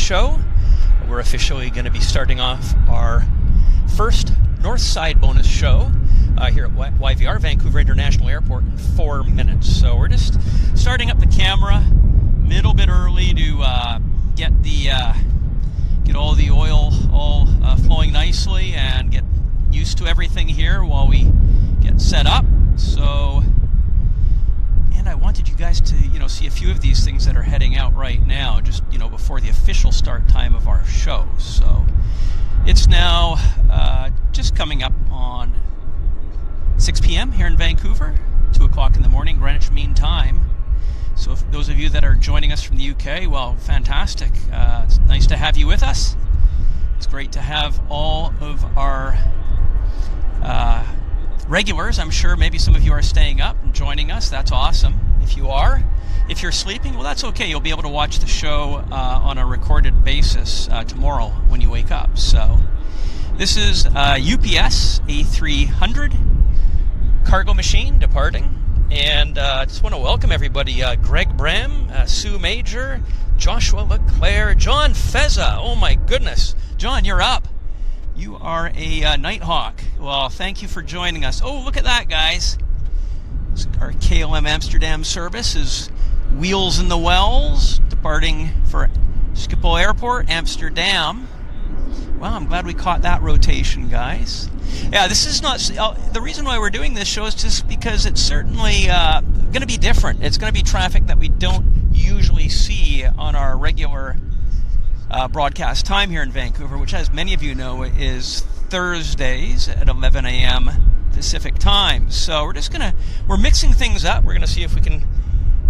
show. We're officially going to be starting off our first North Side bonus show here at YVR, Vancouver International Airport, in 4 minutes. So we're just starting up the camera a little bit early to get all the oil flowing nicely and get used to everything here while we get set up. So, and I wanted you guys to see a few of these things that are heading out right now, just before the official start time of our show. So it's now just coming up on 6 p.m. here in Vancouver, 2 o'clock in the morning, Greenwich Mean Time. So if those of you that are joining us from the UK, well, fantastic. It's nice to have you with us. It's great to have all of our regulars. I'm sure maybe some of you are staying up and joining us. That's awesome. If you are. If you're sleeping, well, that's okay. You'll be able to watch the show on a recorded basis tomorrow when you wake up. So this is UPS A380 cargo machine departing. And I just want to welcome everybody. Greg Bram, Sue Major, Joshua LeClaire, John Fezza. Oh my goodness. John, you're up. You are a Nighthawk. Well, thank you for joining us. Oh, look at that, guys. Our KLM Amsterdam service is Wheels in the Wells, departing for Schiphol Airport, Amsterdam. Well, I'm glad we caught that rotation, guys. Yeah, this is not... the reason why we're doing this show is just because it's certainly going to be different. It's going to be traffic that we don't usually see on our regular broadcast time here in Vancouver, which, as many of you know, is Thursdays at 11 a.m. Pacific time. So we're mixing things up. We're going to see if we can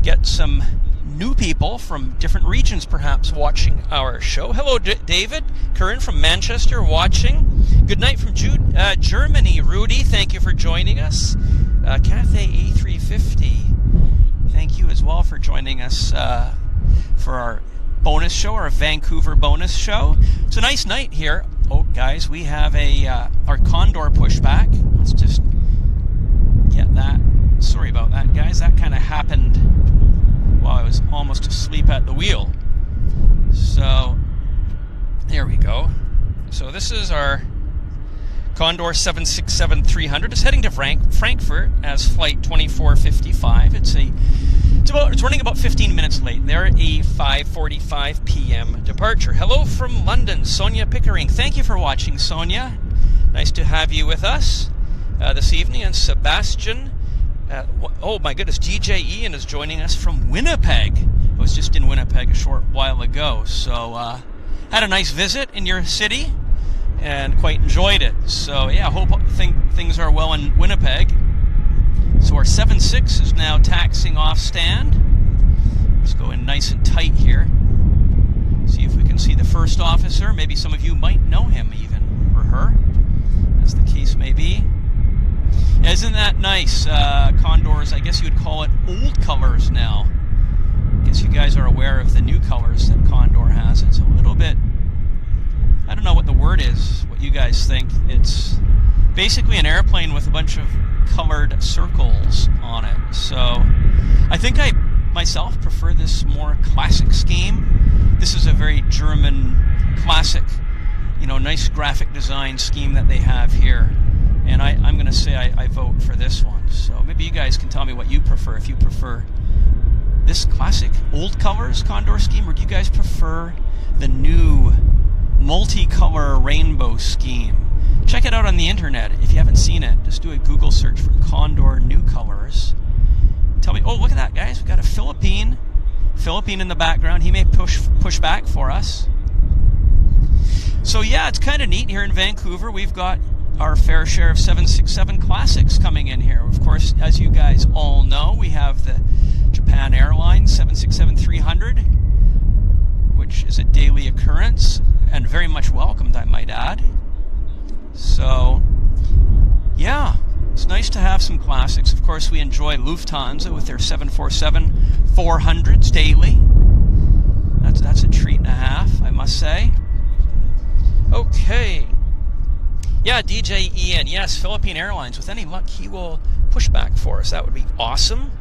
get some new people from different regions perhaps watching our show. Hello, David Curran from Manchester watching. Good night from Germany. Rudy, thank you for joining us. Cathay A350, thank you as well for joining us for our bonus show, our Vancouver bonus show. It's a nice night here. Oh, guys, we have our Condor pushback. Let's just get that. Sorry about that, guys. That kind of happened while I was almost asleep at the wheel. So, there we go. So this is our Condor 767-300. It's heading to Frankfurt as flight 2455. It's running about 15 minutes late. They're a 5:45 p.m. departure. Hello from London, Sonia Pickering. Thank you for watching, Sonia. Nice to have you with us this evening. And Sebastian, oh my goodness, DJ Ian is joining us from Winnipeg. I was just in Winnipeg a short while ago, so had a nice visit in your city and quite enjoyed it. So yeah, think things are well in Winnipeg. So our 76 is now taxiing off stand. Let's go in nice and tight here. See if we can see the first officer. Maybe some of you might know him even, or her, as the case may be. Isn't that nice? Condors, I guess you would call it old colors now. I guess you guys are aware of the new colors that Condor has. It's a little bit, I don't know what the word is, what you guys think. It's basically an airplane with a bunch of colored circles on it. So I think I myself prefer this more classic scheme. This is a very German classic, nice graphic design scheme that they have here. And I'm going to say I vote for this one. So maybe you guys can tell me what you prefer. If you prefer this classic old colors Condor scheme, or do you guys prefer the new multicolor rainbow scheme? Check it out on the internet if you haven't seen it. Just do a Google search for Condor new colors. Tell me, oh, look at that, guys. We've got a Philippine in the background. He may push back for us. So yeah, it's kind of neat here in Vancouver. We've got our fair share of 767 classics coming in here. Of course, as you guys all know, we have the Japan Airlines 767-300, which is a daily occurrence and very much welcomed, I might add. So, yeah, it's nice to have some classics. Of course, we enjoy Lufthansa with their 747-400s daily. That's a treat and a half, I must say. Okay. Yeah, DJ Ian. Yes, Philippine Airlines. With any luck, he will push back for us. That would be awesome.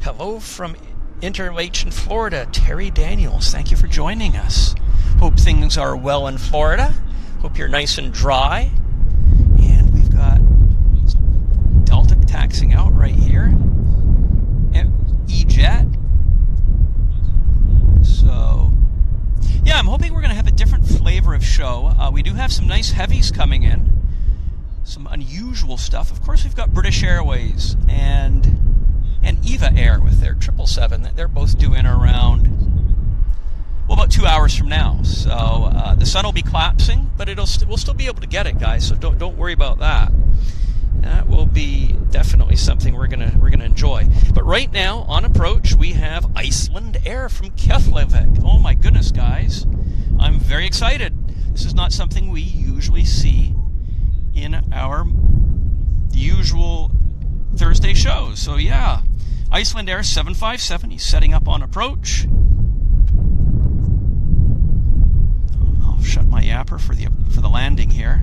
Hello from Interlachen, Florida. Terry Daniels, thank you for joining us. Hope things are well in Florida. Hope you're nice and dry. And we've got Delta taxiing out right here. E-Jet. So, yeah, I'm hoping we're going to have a different flavor of show. We do have some nice heavies coming in. Some unusual stuff. Of course, we've got British Airways and Eva Air with their 777. They're both due in around, well, about 2 hours from now. So the sun will be collapsing, but we'll still be able to get it, guys. So don't worry about that. That will be definitely something we're gonna enjoy. But right now, on approach, we have Icelandair from Keflavik. Oh my goodness, guys! I'm very excited. This is not something we usually see in our usual Thursday shows. So yeah, Icelandair 757. He's setting up on approach. I'll shut my yapper for the landing here.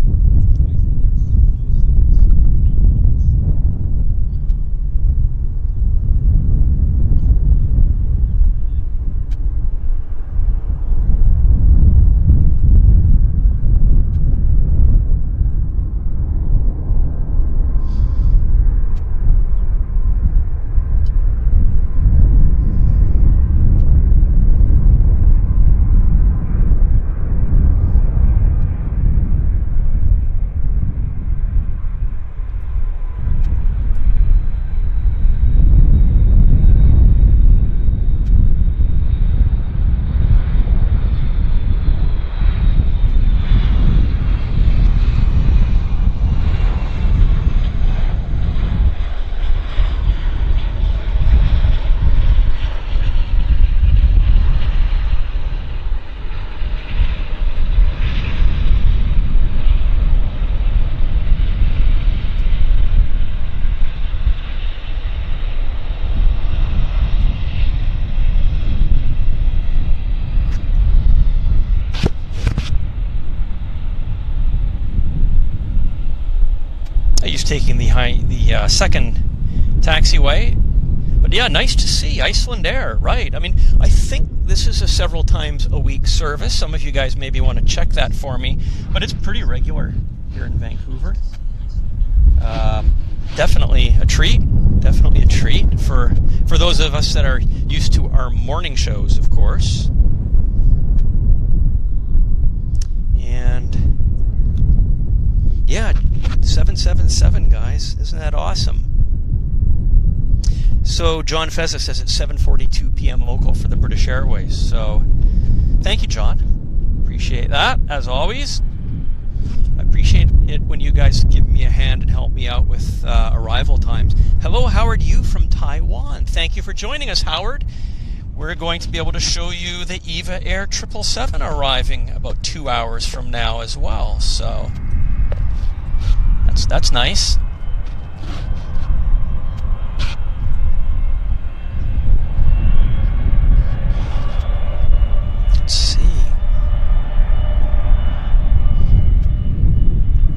Taking the second taxiway, but yeah, nice to see Icelandair. Right? I mean, I think this is a several times a week service. Some of you guys maybe want to check that for me, but it's pretty regular here in Vancouver. Definitely a treat. Definitely a treat for those of us that are used to our morning shows, of course. And yeah, 777, guys. Isn't that awesome? So John Fezza says it's 7:42 p.m. local for the British Airways. So thank you, John. Appreciate that, as always. I appreciate it when you guys give me a hand and help me out with arrival times. Hello, Howard Yu from Taiwan. Thank you for joining us, Howard. We're going to be able to show you the Eva Air 777 arriving about 2 hours from now as well. So that's nice. Let's see.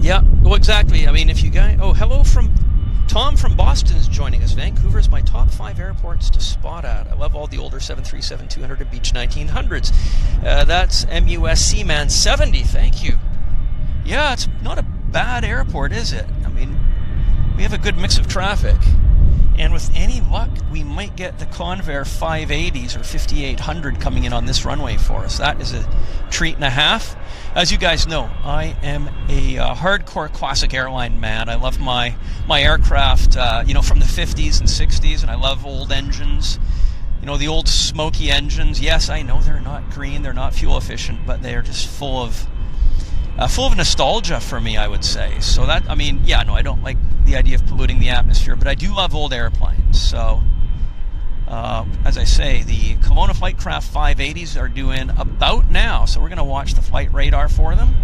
Yeah, well, exactly. I mean, if you guys... Oh, hello from... Tom from Boston is joining us. Vancouver is my top 5 airports to spot at. I love all the older 737-200 and Beech 1900s. That's MUSC Man 70. Thank you. Yeah, it's not a bad airport, is it? I mean, we have a good mix of traffic. And with any luck, we might get the Convair 580s or 5800 coming in on this runway for us. That is a treat and a half. As you guys know, I am a hardcore classic airline man. I love my aircraft, from the 50s and 60s, and I love old engines. You know, the old smoky engines. Yes, I know they're not green, they're not fuel efficient, but they are just full of nostalgia for me, I would say. So that, I mean, yeah, no, I don't like the idea of polluting the atmosphere, but I do love old airplanes. So, as I say, the Kelowna Flightcraft 580s are due in about now, so we're going to watch the flight radar for them.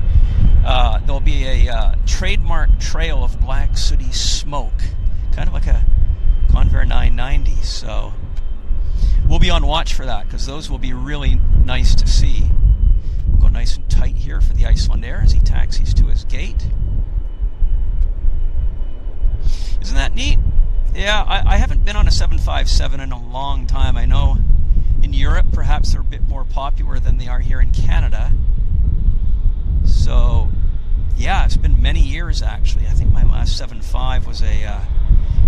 There'll be a trademark trail of black sooty smoke, kind of like a Convair 990, so we'll be on watch for that, because those will be really nice to see. We'll go nice and tight here for the Icelandair as he taxis to his gate. Isn't that neat? Yeah, I haven't been on a 757 in a long time. I know in Europe perhaps they're a bit more popular than they are here in Canada. years, actually. I think my last 7.5 was a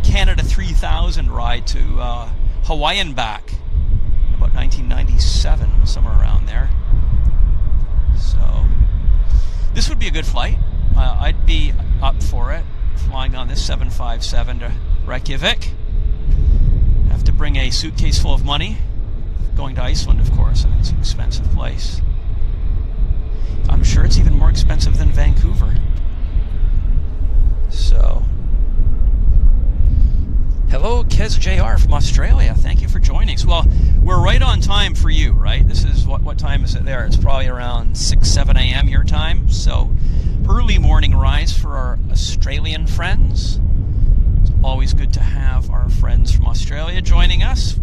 Canada 3000 ride to Hawaii and back in about 1997, somewhere around there. So this would be a good flight. I'd be up for it, flying on this 757 to Reykjavik. Have to bring a suitcase full of money. Going to Iceland, of course. I mean, it's an expensive place. I'm sure it's even more expensive than Vancouver. So, hello, Kez JR from Australia. Thank you for joining us. Well, we're right on time for you, right? This is what time is it there? It's probably around 6, 7 a.m. your time. So, early morning rise for our Australian friends. It's always good to have our friends from Australia joining us.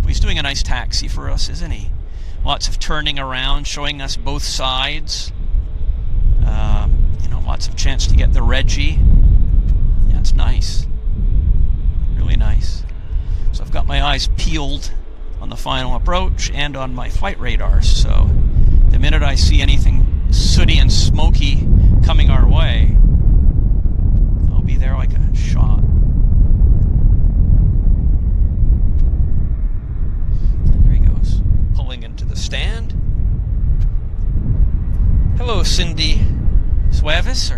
Well, he's doing a nice taxi for us, isn't he? Lots of turning around, showing us both sides. Lots of chance to get the Reggie. Yeah, it's nice. Really nice. So I've got my eyes peeled on the final approach and on my flight radar. So the minute I see anything sooty and smoky coming our way, I'll be there like a shot. And there he goes, pulling into the stand. Hello, Cindy Cuevas.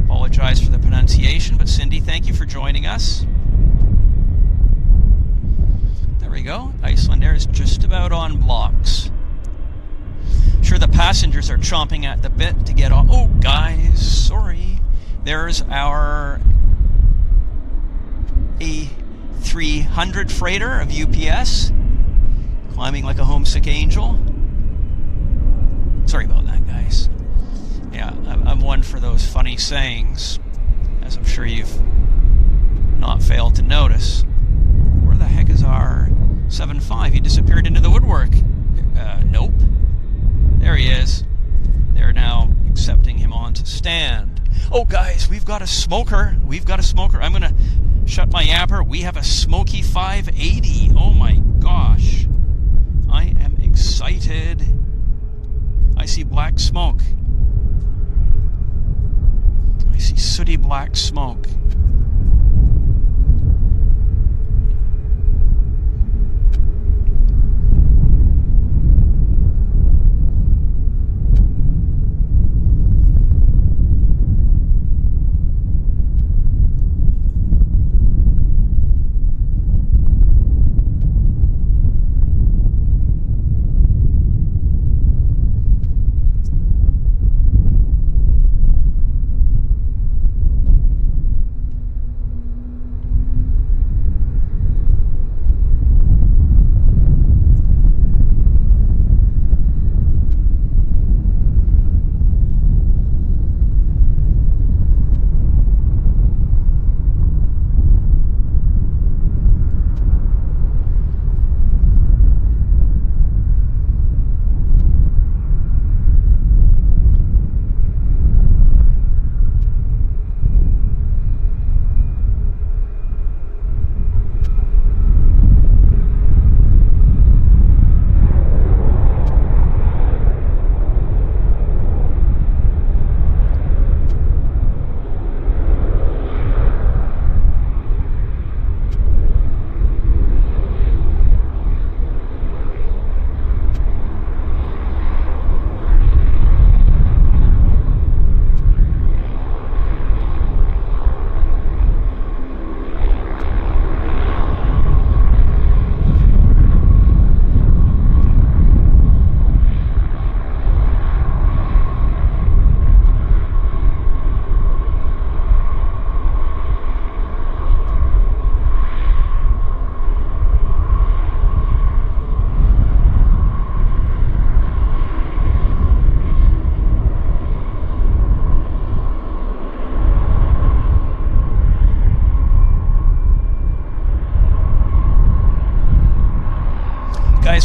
Apologize for the pronunciation, but Cindy, thank you for joining us. There we go. Icelandair is just about on blocks. I'm sure the passengers are chomping at the bit to get on. Oh, guys, sorry. There's our A380 freighter of UPS, climbing like a homesick angel. Sorry about that, guys. Yeah, I'm one for those funny sayings, as I'm sure you've not failed to notice. Where the heck is our 7.5? He disappeared into the woodwork. Nope. There he is. They're now accepting him onto stand. Oh, guys, we've got a smoker. I'm going to shut my yapper. We have a smoky 580. Oh, my gosh. I am excited. I see black smoke. I see sooty black smoke.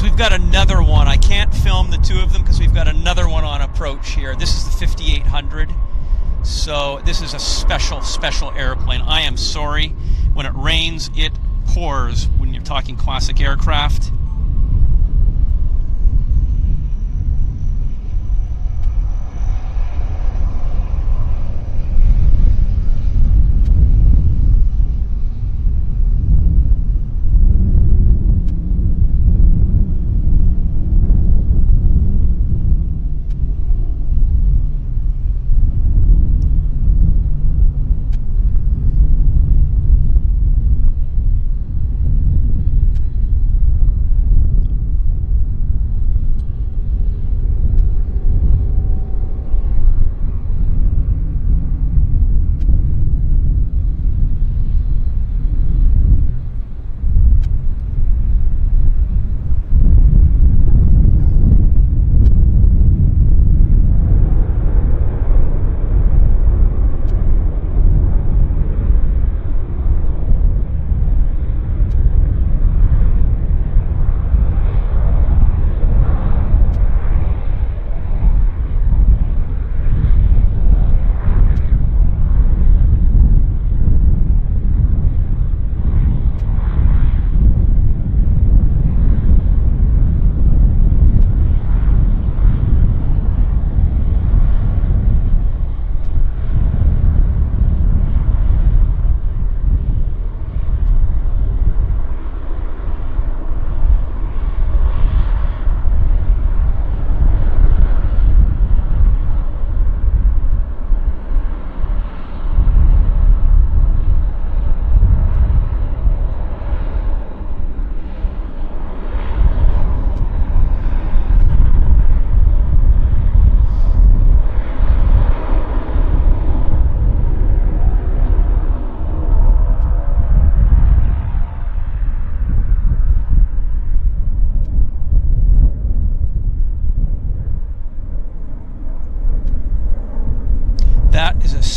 We've got another one. I can't film the two of them because we've got another one on approach here. This is the 5800. So this is a special airplane. I am sorry. When it rains, it pours when you're talking classic aircraft.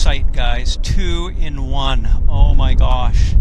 sight, guys. 2 in 1. Oh my gosh.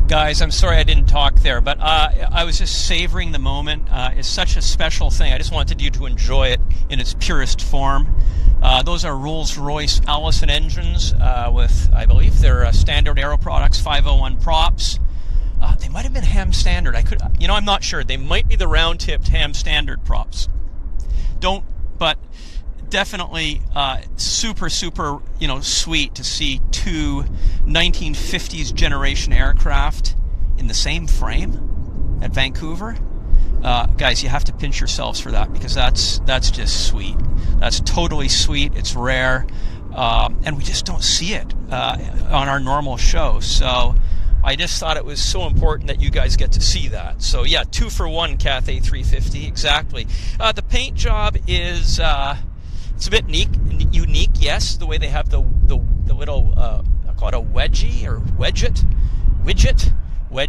Guys, I'm sorry I didn't talk there, but I was just savoring the moment. It's such a special thing. I just wanted you to enjoy it in its purest form. Those are Rolls-Royce Allison engines with, I believe, they're standard Aero Products 501 props. They might have been ham standard. I'm not sure. They might be the round-tipped ham standard props. But definitely super, sweet to see 2 1950s generation aircraft in the same frame at Vancouver. Guys, you have to pinch yourselves for that, because that's just sweet. That's totally sweet. It's rare, and we just don't see it on our normal show. So I just thought it was so important that you guys get to see that. So yeah, 2 for 1 Cath A350, exactly. The paint job is it's a bit unique, yes. The way they have the little I'll call it a wedgie or widget. I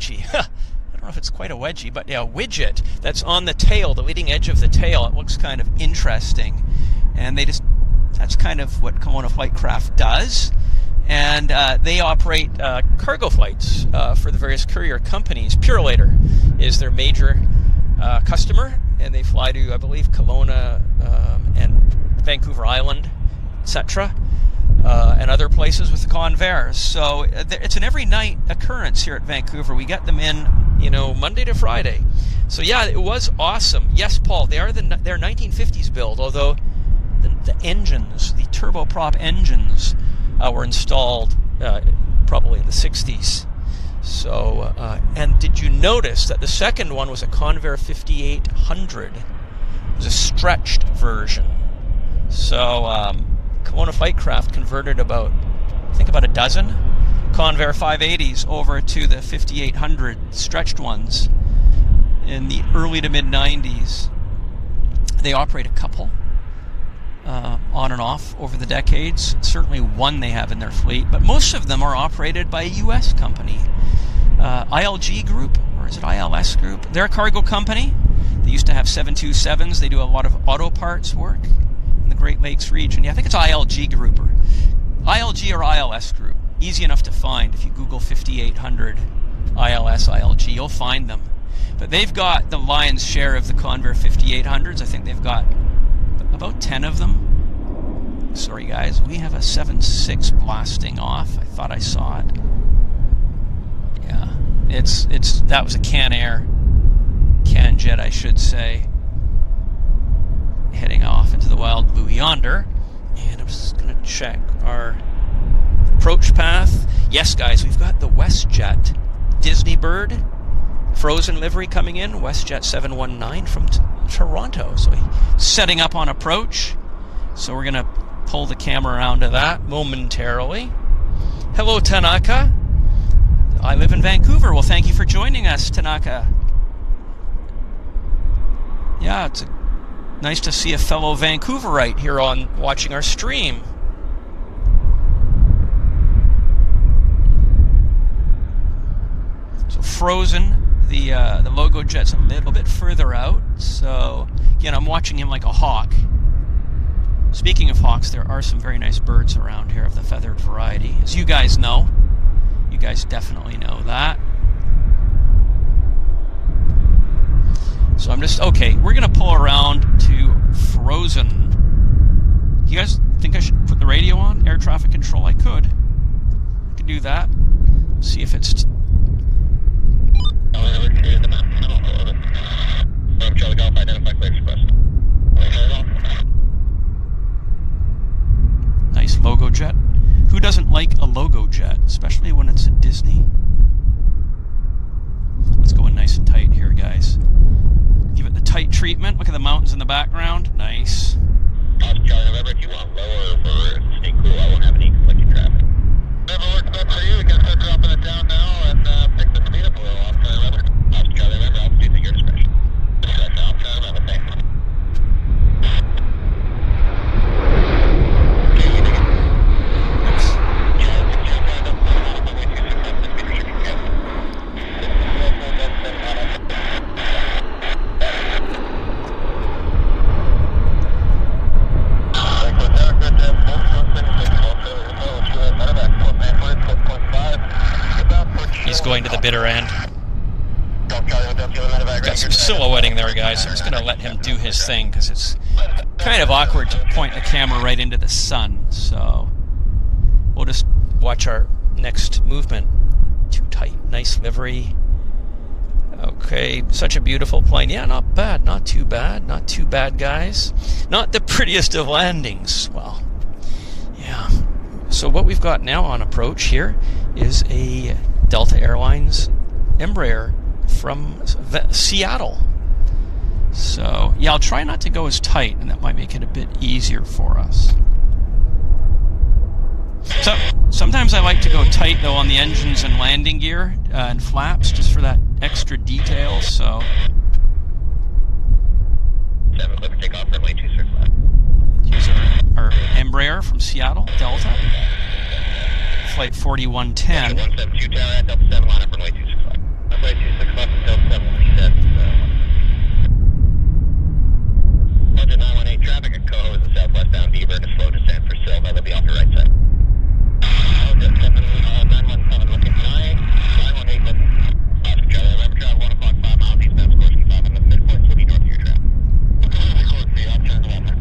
don't know if it's quite a wedgie, but yeah, widget that's on the tail, the leading edge of the tail. It looks kind of interesting, and that's kind of what Kelowna Flightcraft does. And they operate cargo flights for the various courier companies. Purolator is their major customer, and they fly to, I believe, Kelowna and Vancouver Island, etc., and other places with the Convair. So it's an every night occurrence here at Vancouver. We get them in, Monday to Friday. So yeah, it was awesome. Yes, Paul, they're 1950s build, although the engines, the turboprop engines, were installed probably in the 60s. So, and did you notice that the second one was a Convair 5800? It was a stretched version. So, Kelowna Flightcraft converted about a dozen Convair 580s over to the 5800 stretched ones in the early to mid 90s. They operate a couple on and off over the decades. Certainly one they have in their fleet, but most of them are operated by a U.S. company. ILG Group, or is it ILS Group? They're a cargo company. They used to have 727s. They do a lot of auto parts work in the Great Lakes region. Yeah, I think it's ILG Group, or ILG or ILS Group. Easy enough to find. If you Google 5800 ILS, ILG, you'll find them. But they've got the lion's share of the Convair 5800s. I think they've got about 10 of them. Sorry guys, we have a 7.6 blasting off. I thought I saw it. Yeah, that was a Canjet, I should say, heading off into the wild blue yonder. And I'm just gonna check our approach path. Yes guys, we've got the Westjet Disney Bird Frozen livery coming in, Westjet 719 from Toronto. So he's setting up on approach. So we're going to pull the camera around to that momentarily. Hello, Tanaka. I live in Vancouver. Well, thank you for joining us, Tanaka. Yeah, it's nice to see a fellow Vancouverite here on watching our stream. So Frozen. The logo jet's a little bit further out, so again, I'm watching him like a hawk. Speaking of hawks, there are some very nice birds around here of the feathered variety, as you guys know. You guys definitely know that. So I'm just, okay, we're going to pull around to Frozen. You guys think I should put the radio on? Air traffic control? I could do that. See if it's... Charlie Golf, identify clear of the mountains in the background. Nice. Charlie November, if you want lower for stay cool, I won't have any conflicting traffic. Whatever works best for you, we can start dropping it down now and pick the speed up a little off Charlie November. Charlie November, I'll do at your discretion. Discretion, I'll Charlie November, thanks. Going to the bitter end. Got some silhouetting there, guys. So I'm just going to let him do his thing because it's kind of awkward to point the camera right into the sun. So we'll just watch our next movement. Too tight. Nice livery. Okay, such a beautiful plane. Yeah, not bad. Not too bad. Not too bad, guys. Not the prettiest of landings. Well, yeah. So what we've got now on approach here is a Delta Airlines Embraer from Seattle. So, yeah, I'll try not to go as tight, and that might make it a bit easier for us. So, sometimes I like to go tight, though, on the engines and landing gear and flaps, just for that extra detail, so... 7 clear for takeoff, runway 26 left. Here's our Embraer from Seattle, Delta. Flight 4110. 172 tower at Delta 7, line up runway 26 left. Runway 26 left, Delta 7, he said. Budget 918 traffic at Coho is a southwestbound Beaver and a slow descent for Silva. They'll be off your right side. Jet 7, 917 looking 9, 918 looking. Oscar Charlie, November travel 1 o'clock, 5 miles eastbound, Sikorsky 5 on the midpoint, will be north of your traffic. Sikorsky, I'll turn left.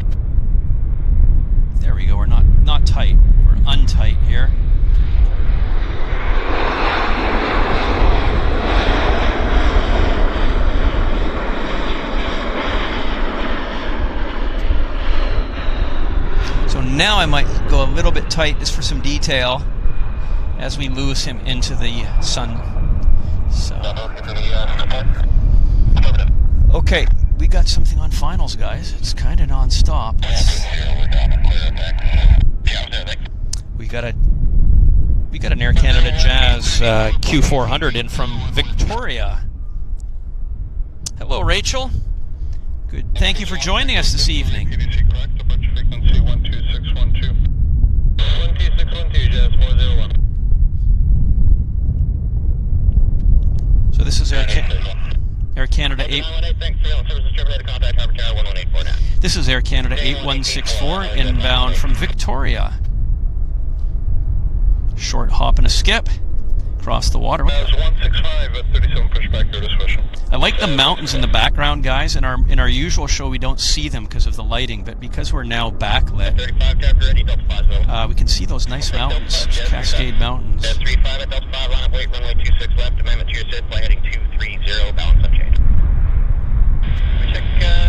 There we go, we're not tight, we're untight here. Now I might go a little bit tight just for some detail as we lose him into the sun. So. Okay, we got something on finals, guys. It's kind of non-stop. We got an Air Canada Jazz Q400 in from Victoria. Hello, Rachel. Good. Thank you for joining us this evening. So this is Air Canada 8. This is Air Canada 8164 inbound from Victoria. Short hop and a skip across the water. 165 at 37 pushback, there special. I like the mountains in the background, guys. In our usual show, we don't see them because of the lighting, but because we're now backlit, we can see those nice mountains, Cascade Mountains. 35 at Delta 5, line up wait, runway 26 left, amendment to your SID, flight heading 230, balance unchanged. Check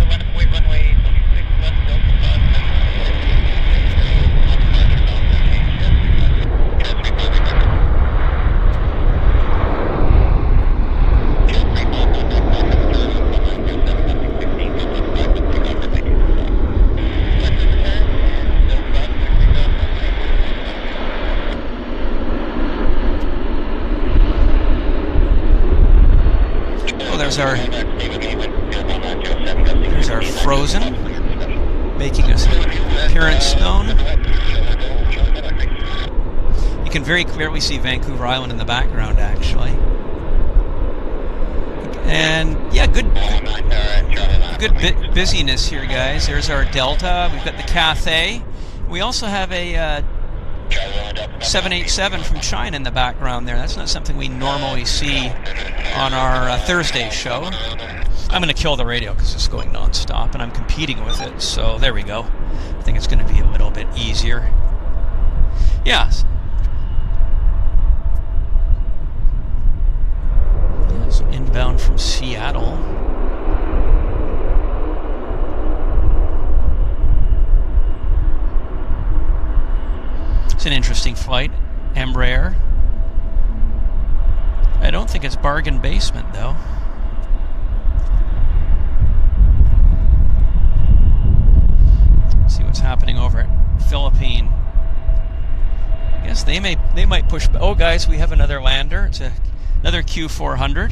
line up wait, runway 26 left, Delta 5. There's our Frozen making his appearance known. You can very clearly see Vancouver Island in the background, actually. And yeah, good busyness here, guys. There's our Delta. We've got the Cathay. We also have a 787 from China in the background there. That's not something we normally see on our Thursday show. I'm going to kill the radio because it's going non-stop and I'm competing with it, so there we go. I think it's going to be a little bit easier. Yeah. So inbound from Seattle. It's an interesting flight. Embraer. I don't think it's bargain basement, though. happening over at Philippine. I guess they might push. Oh, guys, we have another lander. It's another Q400.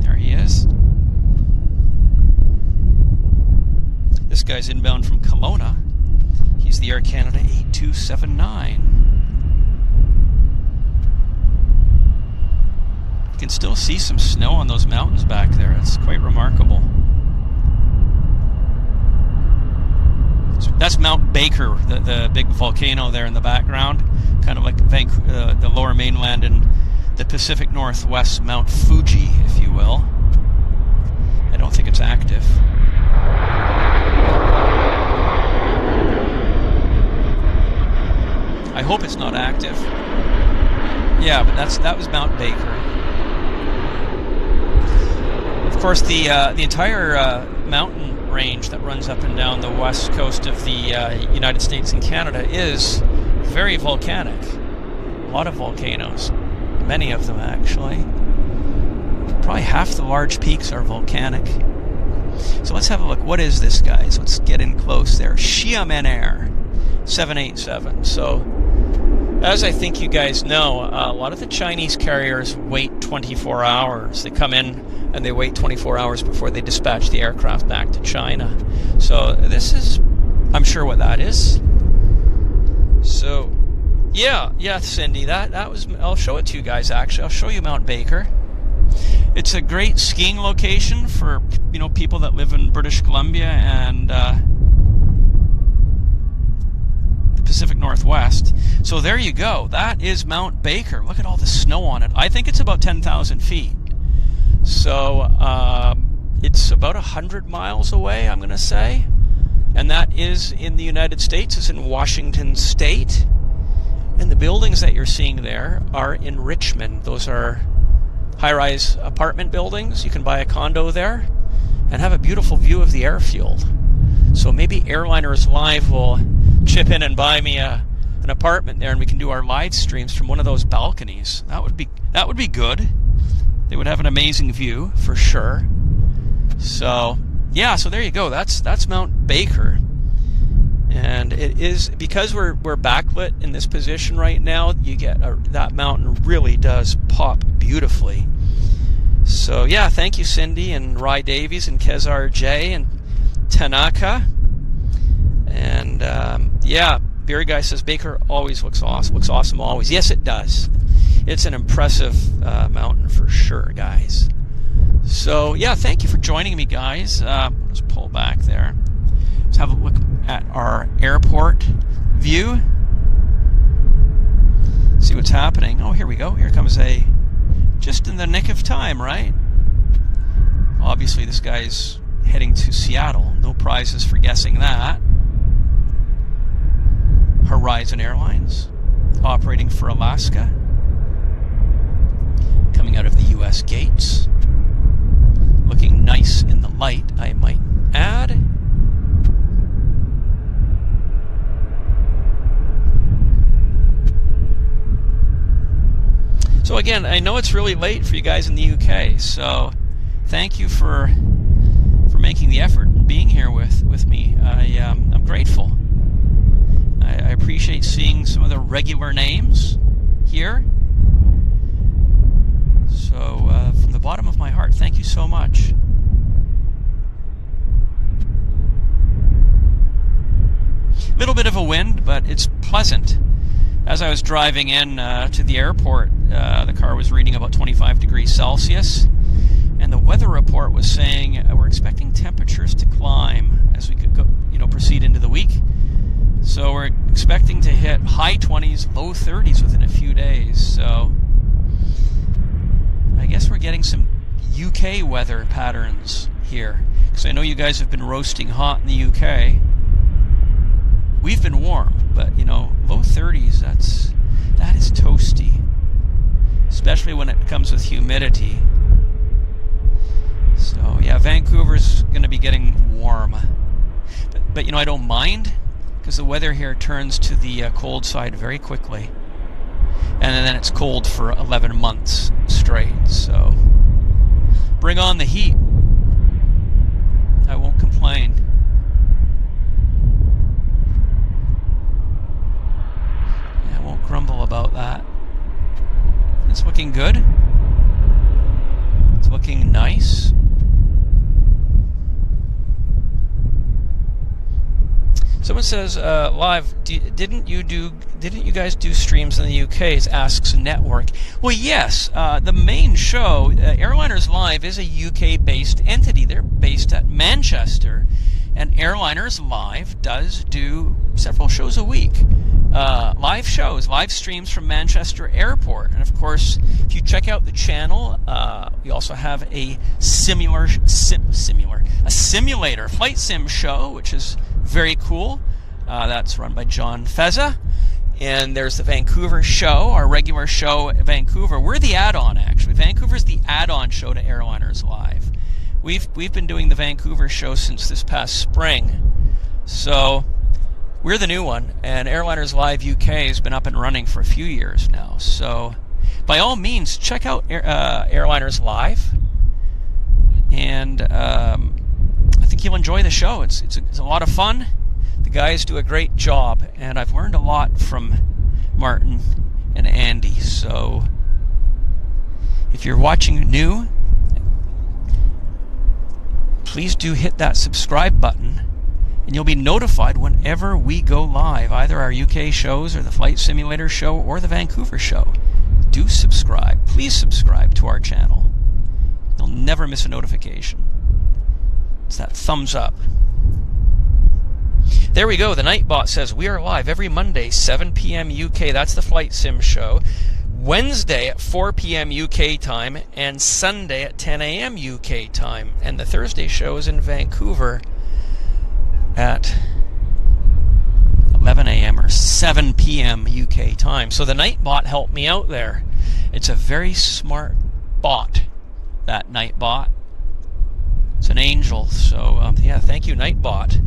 There he is. This guy's inbound from Kelowna. He's the Air Canada A279. You can still see some snow on those mountains back there. It's quite remarkable. That's Mount Baker, the big volcano there in the background, kind of like the lower mainland and the Pacific Northwest, Mount Fuji, if you will. I don't think it's active. I hope it's not active. Yeah, but that was Mount Baker. Of course, the entire mountain range that runs up and down the west coast of the United States and Canada is very volcanic. A lot of volcanoes, many of them actually. Probably half the large peaks are volcanic. So let's have a look. What is this, guys? Let's get in close there. Xiamen 787. So, as I think you guys know, a lot of the Chinese carriers wait 24 hours. They come in and they wait 24 hours before they dispatch the aircraft back to China. So this is, I'm sure, what that is. So, yeah, Cindy, that was. I'll show it to you guys. Actually, I'll show you Mount Baker. It's a great skiing location for people that live in British Columbia and the Pacific Northwest. So there you go. That is Mount Baker. Look at all the snow on it. I think it's about 10,000 feet. So it's about 100 miles away, I'm going to say. And that is in the United States. It's in Washington State. And the buildings that you're seeing there are in Richmond. Those are high-rise apartment buildings. You can buy a condo there and have a beautiful view of the airfield. So maybe Airliners Live will chip in and buy me an apartment there, and we can do our live streams from one of those balconies. That would be good. They would have an amazing view for sure. So yeah, so there you go. That's Mount Baker, and it is because we're backlit in this position right now. You get that mountain really does pop beautifully. So yeah, thank you, Cindy and Ry Davies and Kezar J and Tanaka. And yeah, Beery Guy says Baker always looks awesome always. Yes, it does. It's an impressive mountain for sure, guys. So yeah, thank you for joining me, guys. Let's pull back there. Let's have a look at our airport view. See what's happening. Oh, here we go. Here comes just in the nick of time, right? Obviously, this guy's heading to Seattle. No prizes for guessing that. Horizon Airlines, operating for Alaska. Coming out of the U.S. gates. Looking nice in the light, I might add. So again, I know it's really late for you guys in the UK, so thank you for making the effort and being here with me. I'm grateful. I appreciate seeing some of the regular names here. So from the bottom of my heart, thank you so much. Little bit of a wind, but it's pleasant. As I was driving in to the airport, the car was reading about 25 degrees Celsius, and the weather report was saying we're expecting temperatures to climb as we could go, proceed into the week. So we're expecting to hit high 20s, low 30s within a few days. So I guess we're getting some UK weather patterns here, because I know you guys have been roasting hot in the UK. We've been warm, but low 30s, that is toasty, especially when it comes with humidity. So yeah, Vancouver's going to be getting warm, but I don't mind, because the weather here turns to the cold side very quickly, and then it's cold for 11 months straight. So bring on the heat. I won't complain. that. It's looking good. It's looking nice. Someone says, live, didn't you guys do streams in the UK? Asks Network. Well, yes. The main show, Airliners Live, is a UK-based entity. They're based at Manchester, and Airliners Live does do several shows a week. Live shows, live streams from Manchester Airport. And of course, if you check out the channel, we also have a simulator flight sim show, which is very cool. That's run by John Feza. And there's the Vancouver show, our regular show at Vancouver. We're the add-on, actually. Vancouver's the add-on show to Airliners Live. We've been doing the Vancouver show since this past spring. So we're the new one, and Airliners Live UK has been up and running for a few years now. So by all means, check out Airliners Live. And I think you'll enjoy the show. It's a lot of fun. The guys do a great job, and I've learned a lot from Martin and Andy. So if you're watching new, please do hit that subscribe button, and you'll be notified whenever we go live, either our UK shows or the Flight Simulator show or the Vancouver show. Do subscribe. Please subscribe to our channel. You'll never miss a notification. It's that thumbs up. There we go. The Nightbot says we are live every Monday, 7 p.m. UK. That's the Flight Sim show. Wednesday at 4 p.m. UK time, and Sunday at 10 a.m. UK time. And the Thursday show is in Vancouver at 11 a.m. or 7 p.m. UK time. So the Nightbot helped me out there. It's a very smart bot, that Nightbot. It's an angel. So yeah, thank you, Nightbot.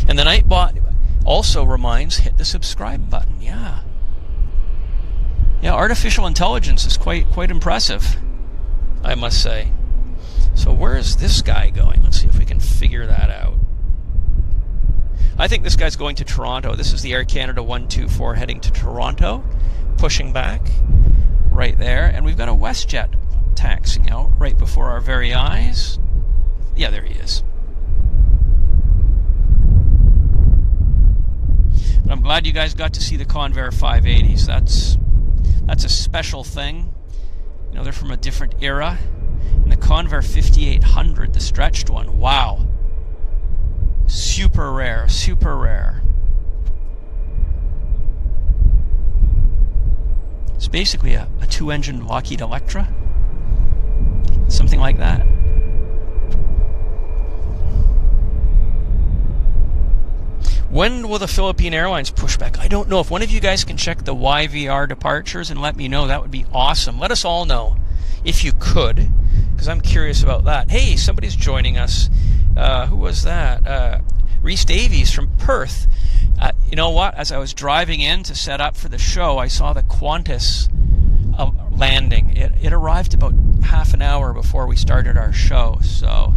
And the Nightbot also reminds, hit the subscribe button. Yeah, artificial intelligence is quite impressive, I must say. So where is this guy going? Let's see if we can figure that out. I think this guy's going to Toronto. This is the Air Canada 124 heading to Toronto, pushing back right there. And we've got a Westjet taxiing out right before our very eyes. Yeah, there he is. But I'm glad you guys got to see the Convair 580s. That's a special thing. You know, they're from a different era. And the Convair 5800, the stretched one, wow. Super rare, super rare. It's basically a two-engine Lockheed Electra. Something like that. When will the Philippine Airlines push back? I don't know. If one of you guys can check the YVR departures and let me know, that would be awesome. Let us all know if you could, because I'm curious about that. Hey, somebody's joining us. Who was that? Reese Davies from Perth. You know what? As I was driving in to set up for the show, I saw the Qantas landing. It arrived about half an hour before we started our show, so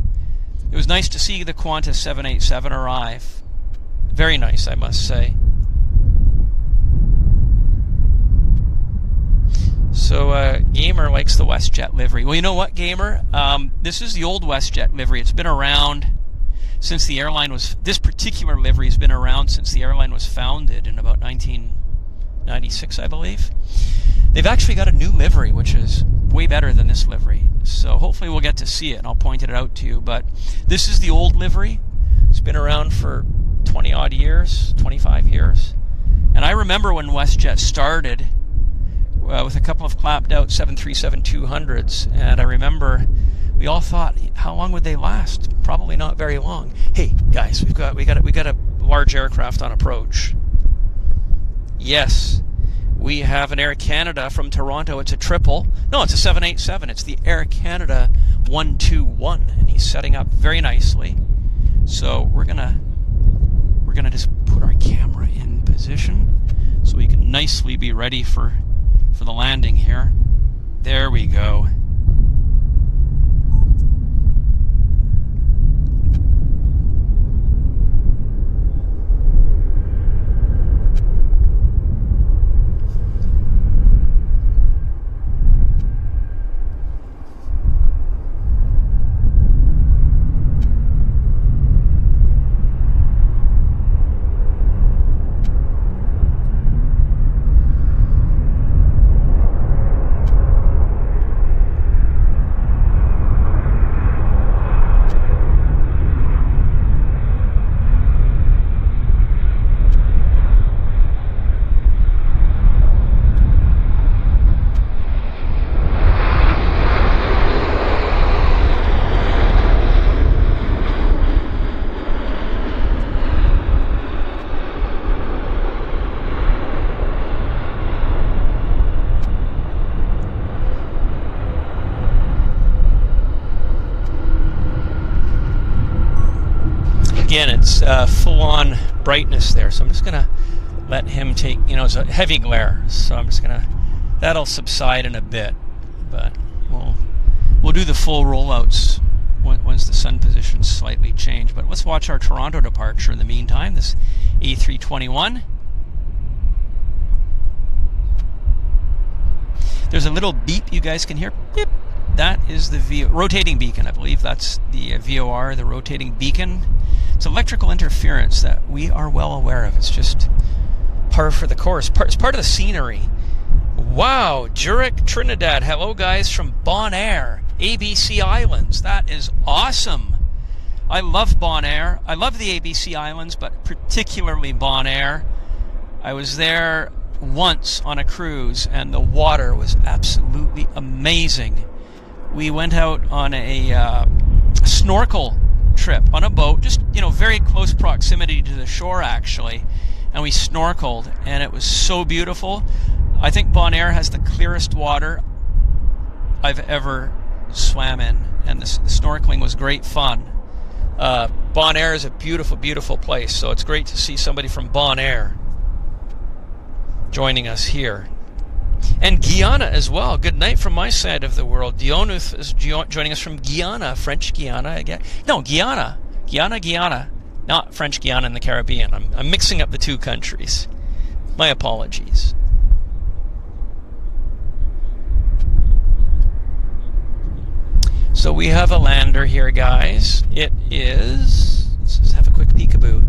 it was nice to see the Qantas 787 arrive. Very nice, I must say. So, Gamer likes the Westjet livery. Well, you know what, Gamer? This is the old Westjet livery. It's been around since the airline was... This particular livery has been around since the airline was founded in about 1996, I believe. They've actually got a new livery, which is way better than this livery. So hopefully we'll get to see it, and I'll point it out to you. But this is the old livery. It's been around for 20-odd years, 25 years. And I remember when Westjet started with a couple of clapped-out 737-200s, and I remember we all thought, how long would they last? Probably not very long. Hey, guys, we got a large aircraft on approach. Yes, we have an Air Canada from Toronto. It's a triple. No, it's a 787. It's the Air Canada 121, and he's setting up very nicely. So we're gonna just put our camera in position so we can nicely be ready for the landing here. There we go. it's full-on brightness there, so I'm just gonna let him take, you know, it's a heavy glare, so I'm just gonna, that'll subside in a bit, but we'll do the full rollouts once the sun positions slightly change. But let's watch our Toronto departure in the meantime. This A321. There's a little beep you guys can hear. Beep. That is the rotating beacon. I believe that's the VOR, the rotating beacon. It's electrical interference that we are well aware of. It's just par for the course. It's part of the scenery. Wow, Zurich, Trinidad. Hello, guys, from Bonaire, ABC Islands. That is awesome. I love Bonaire. I love the ABC Islands, but particularly Bonaire. I was there once on a cruise, and the water was absolutely amazing. We went out on a snorkel trip on a boat, just, you know, very close proximity to the shore, actually, and we snorkeled, and it was so beautiful. I think Bonaire has the clearest water I've ever swam in, and the snorkeling was great fun. Bonaire is a beautiful, beautiful place, so it's great to see somebody from Bonaire joining us here. And Guyana as well. Good night from my side of the world. Dionuth is joining us from Guyana, French Guyana again. No, Guyana. Guyana. Not French Guyana in the Caribbean. I'm mixing up the two countries. My apologies. So we have a lander here, guys. It is, let's just have a quick peekaboo.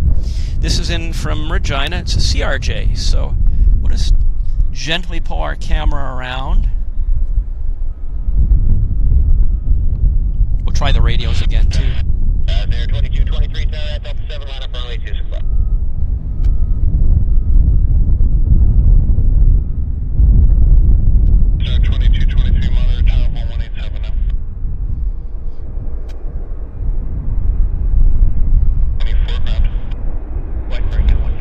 This is in from Regina. It's a CRJ. So we'll just gently pull our camera around. We'll try the radios again too. There, 2223, Delta 7, line up runway 26 o'clock. Sir, 2223, mother, tower 1187 now. 24 ground. White very good one.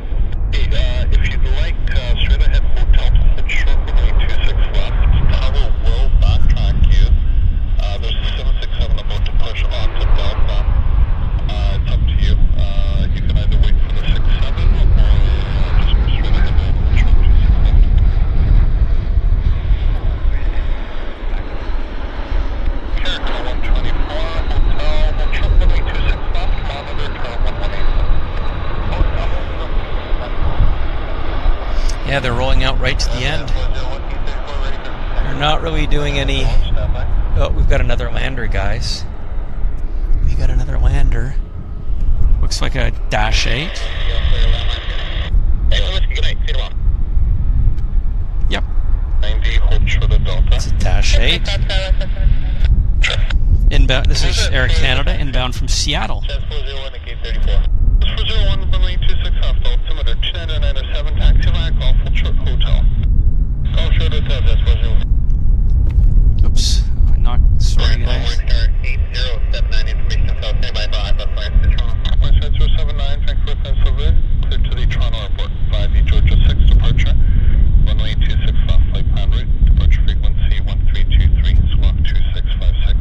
Hey, if you'd like, straight ahead hotel to hold short runway 26 left. Tower will backtrack you. There's a 767 about to push on to Delta. It's up to you. You can either wait for the 67 or just go straight ahead and hold short 26 left. Character 124, hotel, hold short runway 26 left, monitor tower 1187. Yeah, they're rolling out right to the end. They're not really doing any... Oh, we've got another lander, guys. We got another lander. Looks like a Dash 8. Yep. It's a Dash 8. Inbound. This is Air Canada, inbound from Seattle. Oops. Not sorry, guys. Clear to the Toronto Airport. 5 Georgia 6 departure. Runway 26 left, flight plan route. Departure frequency 1323, squawk 2656.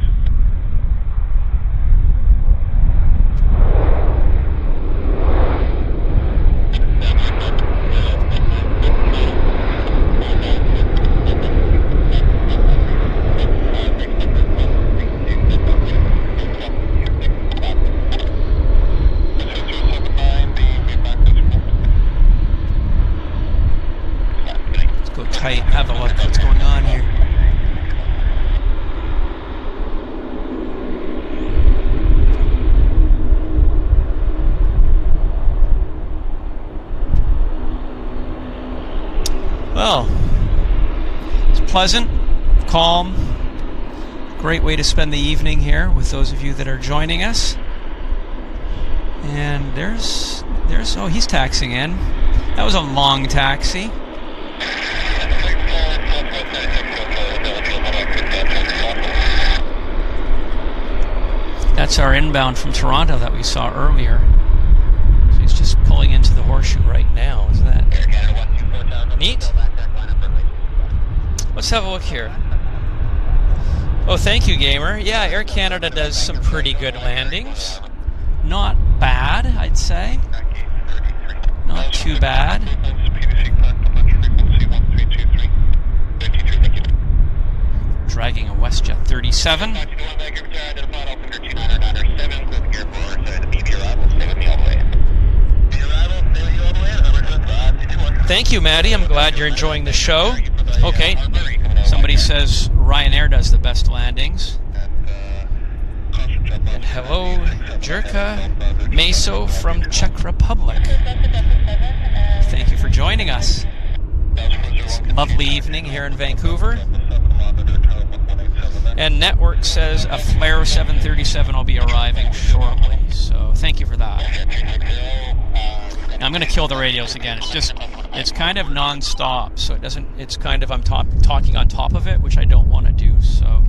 Tight. Have a look what's going on here. Well, it's pleasant, calm, great way to spend the evening here with those of you that are joining us. And there's oh, he's taxiing in. That was a long taxi. That's our inbound from Toronto that we saw earlier. So he's just pulling into the horseshoe right now. Isn't that neat? Let's have a look here. Oh, thank you, Gamer. Yeah, Air Canada does some pretty good landings. Not bad, I'd say. Not too bad. Dragging a Westjet 37. Thank you, Maddie. I'm glad you're enjoying the show. Okay. Somebody says Ryanair does the best landings. And hello, Jerka Meso from Czech Republic. Thank you for joining us. It's a lovely evening here in Vancouver. And Network says a Flair 737 will be arriving shortly. So thank you for that. Now, I'm going to kill the radios again. It's kind of non-stop, so it's kind of I'm talking on top of it, which I don't want to do. So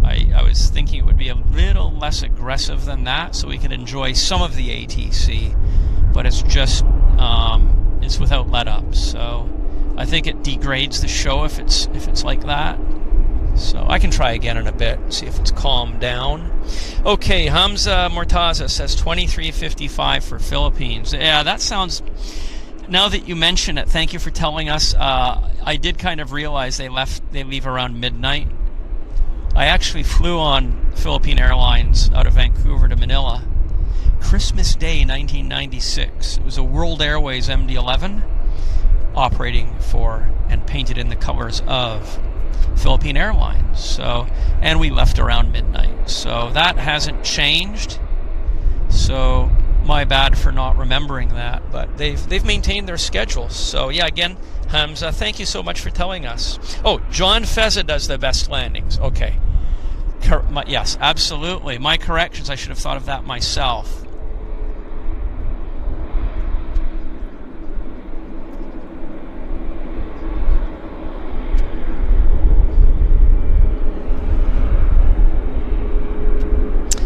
I was thinking it would be a little less aggressive than that, so we could enjoy some of the ATC, but it's just it's without let up. So I think it degrades the show if it's like that. So I can try again in a bit, see if it's calmed down. Okay, Hamza Mortaza says 23:55 for Philippines. Yeah, that sounds... Now that you mention it, thank you for telling us. I did kind of realize they leave around midnight. I actually flew on Philippine Airlines out of Vancouver to Manila. Christmas Day 1996. It was a World Airways MD-11 operating for and painted in the colors of Philippine Airlines. So, and we left around midnight. So that hasn't changed. So my bad for not remembering that, but they've maintained their schedule. So yeah, again, Hamza, thank you so much for telling us. Oh, John Fezza does the best landings. Okay. Yes, absolutely. My corrections, I should have thought of that myself.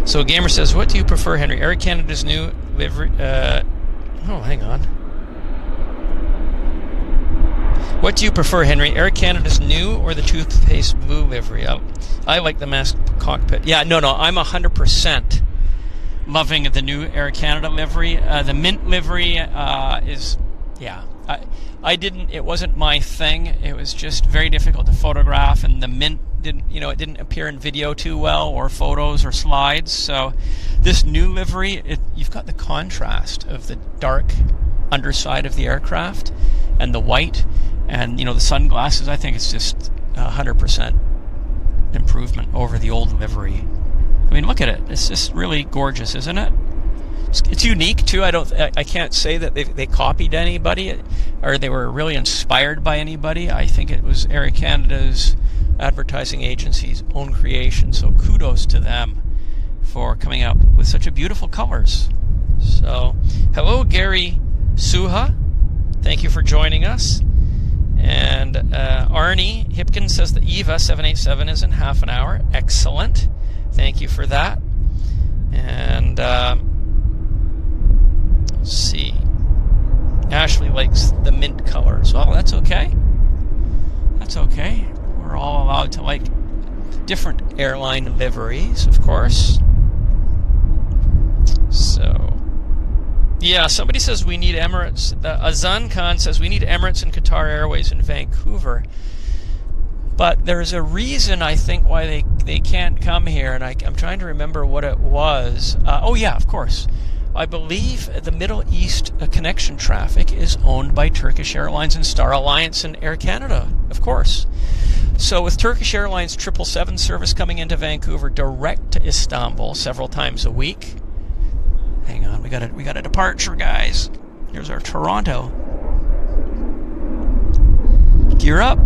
So Gamer says, what do you prefer, Henry? Air Canada's new livery... oh, hang on. What do you prefer, Henry? Air Canada's new or the toothpaste blue livery? I like the masked cockpit. Yeah, no, I'm 100% loving the new Air Canada livery. The mint livery is... Yeah. I didn't... It wasn't my thing. It was just very difficult to photograph, and the mint it didn't appear in video too well, or photos or slides. So this new livery, you've got the contrast of the dark underside of the aircraft and the white, and the sunglasses. I think it's just 100% improvement over the old livery. I mean, look at it. It's just really gorgeous, isn't it? It's unique too. I can't say that they copied anybody or they were really inspired by anybody. I think it was Air Canada's advertising agency's own creation. So kudos to them for coming up with such a beautiful colors. So hello, Gary Suha. Thank you for joining us. And Arnie Hipkin says the EVA 787 is in half an hour. Excellent. Thank you for that. And let's see. Ashley likes the mint colors. Well, that's okay. That's okay. We're all allowed to like different airline liveries, of course. So, yeah, somebody says we need Emirates. Azan Khan says we need Emirates and Qatar Airways in Vancouver. But there's a reason, I think, why they can't come here, and I'm trying to remember what it was. Oh, yeah, of course. I believe the Middle East connection traffic is owned by Turkish Airlines and Star Alliance and Air Canada, of course. So with Turkish Airlines 777 service coming into Vancouver direct to Istanbul several times a week. Hang on, we got a departure, guys. Here's our Toronto. Gear up.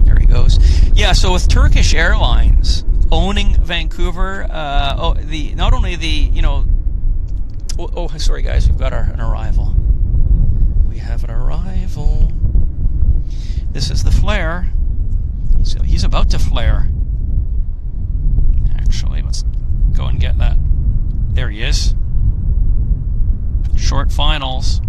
There he goes. Yeah, so with Turkish Airlines owning Vancouver, not only the sorry guys, we've got an arrival. We have an arrival. This is the flare. He's about to flare. Actually, let's go and get that. There he is. Short finals.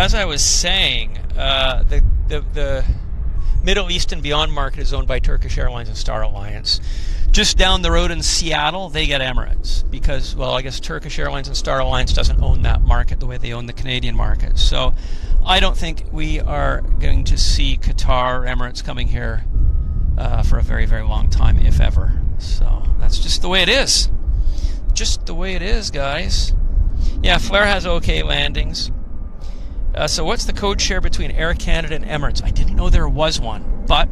as I was saying, the Middle East and beyond market is owned by Turkish Airlines and Star Alliance. Just down the road in Seattle, they get Emirates because, well, I guess Turkish Airlines and Star Alliance doesn't own that market the way they own the Canadian market. So I don't think we are going to see Qatar or Emirates coming here for a very, very long time, if ever. So that's just the way it is. Just the way it is, guys. Yeah, Flair has okay landings. So what's the code share between Air Canada and Emirates? I didn't know there was one, but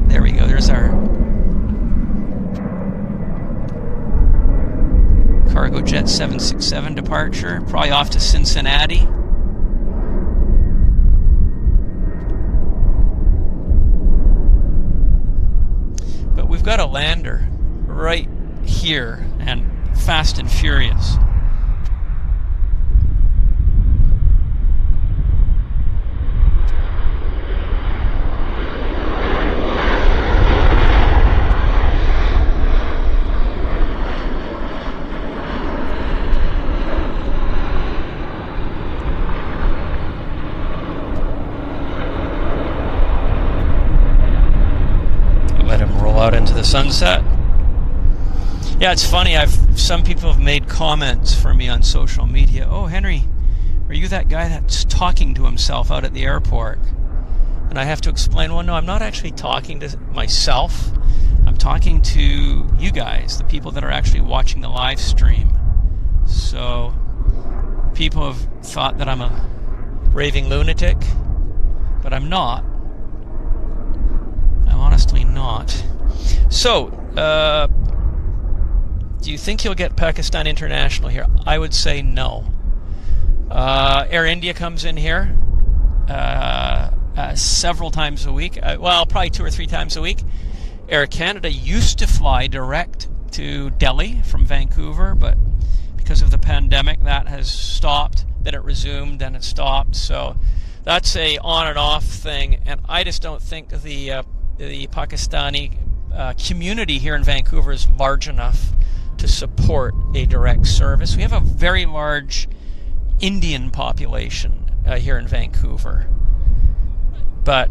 there we go. There's our Cargojet 767 departure, probably off to Cincinnati. But we've got a lander right here and fast and furious. Out into the sunset. Yeah, it's funny. Some people have made comments for me on social media. Oh, Henry, are you that guy that's talking to himself out at the airport? And I have to explain. Well, no, I'm not actually talking to myself. I'm talking to you guys, the people that are actually watching the live stream. So people have thought that I'm a raving lunatic, but I'm not. I'm honestly not. So, do you think you'll get Pakistan International here? I would say no. Air India comes in here several times a week. Well, probably 2 or 3 times a week. Air Canada used to fly direct to Delhi from Vancouver, but because of the pandemic, that has stopped. Then it resumed, then it stopped. So that's a on and off thing, and I just don't think the Pakistani community here in Vancouver is large enough to support a direct service. We have a very large Indian population here in Vancouver, but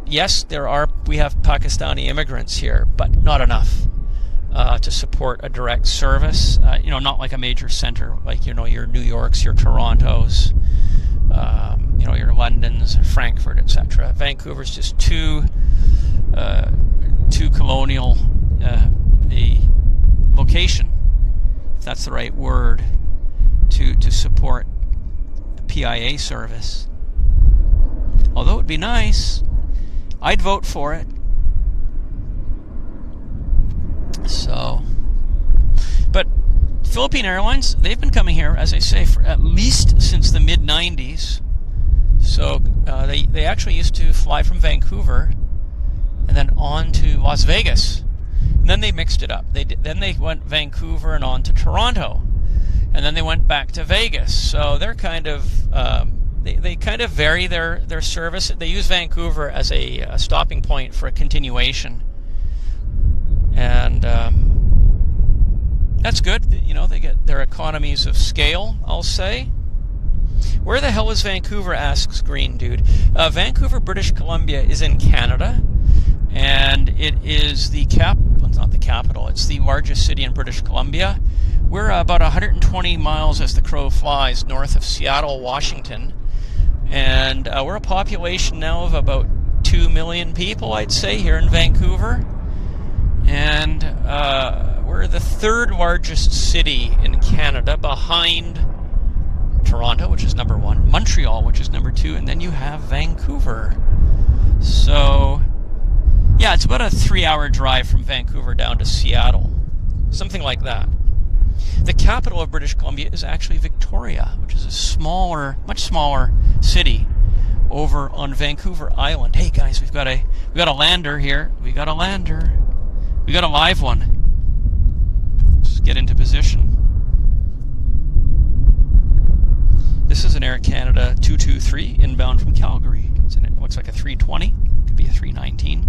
yes, we have Pakistani immigrants here, but not enough to support a direct service. Not like a major center, like your New Yorks, your Torontos, your Londons, Frankfurt, etc. Vancouver's just too colonial a location, if that's the right word, to support the PIA service. Although it'd be nice, I'd vote for it. So, but Philippine Airlines, they've been coming here, as I say, for at least since the mid-90s. So they actually used to fly from Vancouver and then on to Las Vegas, and then they mixed it up. Then they went Vancouver and on to Toronto, and then they went back to Vegas. So they're kind of they kind of vary their service. They use Vancouver as a stopping point for a continuation, and that's good. They get their economies of scale, I'll say. Where the hell is Vancouver, asks Green Dude. Vancouver, British Columbia is in Canada, and it is it's not the capital, it's the largest city in British Columbia. We're about 120 miles as the crow flies north of Seattle, Washington, and we're a population now of about 2 million people, I'd say, here in Vancouver, and we're the 3rd largest city in Canada, behind Toronto, which is number 1, Montreal, which is number 2, and then you have Vancouver. So yeah, it's about a 3-hour drive from Vancouver down to Seattle, something like that. The capital of British Columbia is actually Victoria, which is a much smaller city over on Vancouver Island. Hey guys, we got a lander here. We got a lander. We got a live one. Let's get into position. This is an Air Canada 223 inbound from Calgary. It looks like a 320. Could be a 319.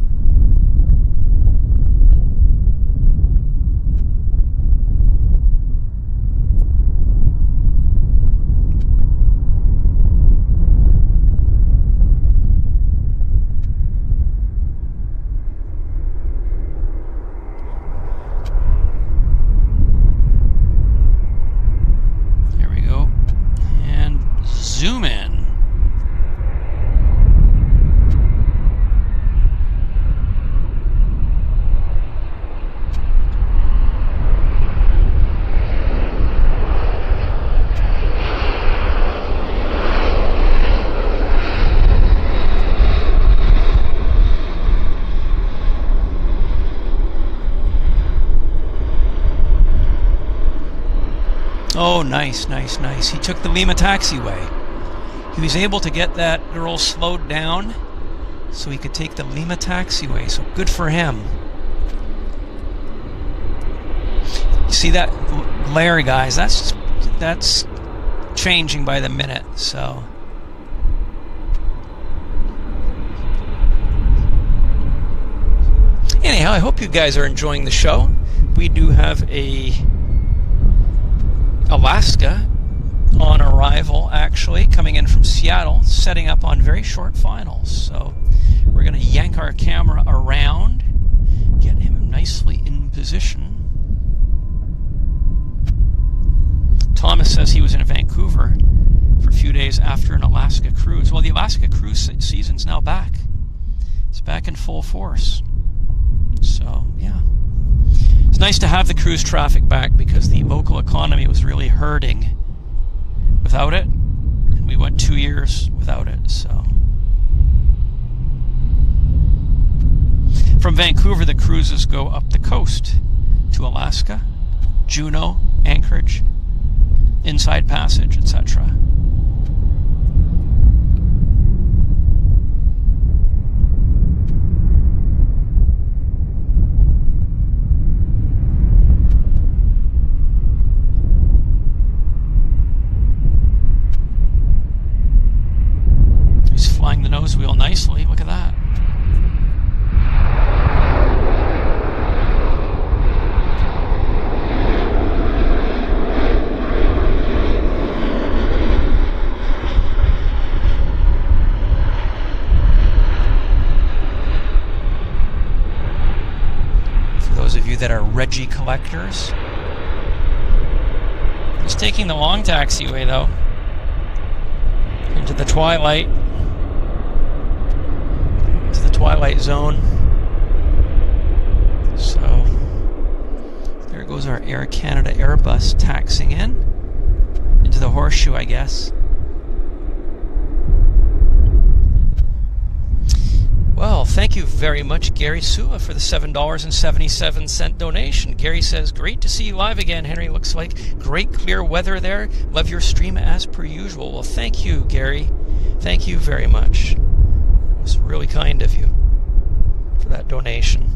nice, nice, nice. He took the Lima taxiway. He was able to get that girl slowed down so he could take the Lima taxiway. So good for him. You see that glare, guys? That's changing by the minute. So anyhow, I hope you guys are enjoying the show. We do have a Alaska on arrival, actually, coming in from Seattle, setting up on very short finals. So we're going to yank our camera around, get him nicely in position. Thomas says he was in Vancouver for a few days after an Alaska cruise. Well, the Alaska cruise season's now back. It's back in full force. So, yeah. It's nice to have the cruise traffic back because the local economy was really hurting without it. And we went 2 years without it, so. From Vancouver, the cruises go up the coast to Alaska, Juneau, Anchorage, Inside Passage, etc. He's flying the nose wheel nicely. Look at that. That are Reggie collectors. He's taking the long taxiway though into the twilight zone. So there goes our Air Canada Airbus taxiing in into the horseshoe, I guess. Well, thank you very much, Gary Sua, for the $7.77 donation. Gary says, great to see you live again, Henry. Looks like great clear weather there. Love your stream as per usual. Well, thank you, Gary. Thank you very much. It was really kind of you for that donation.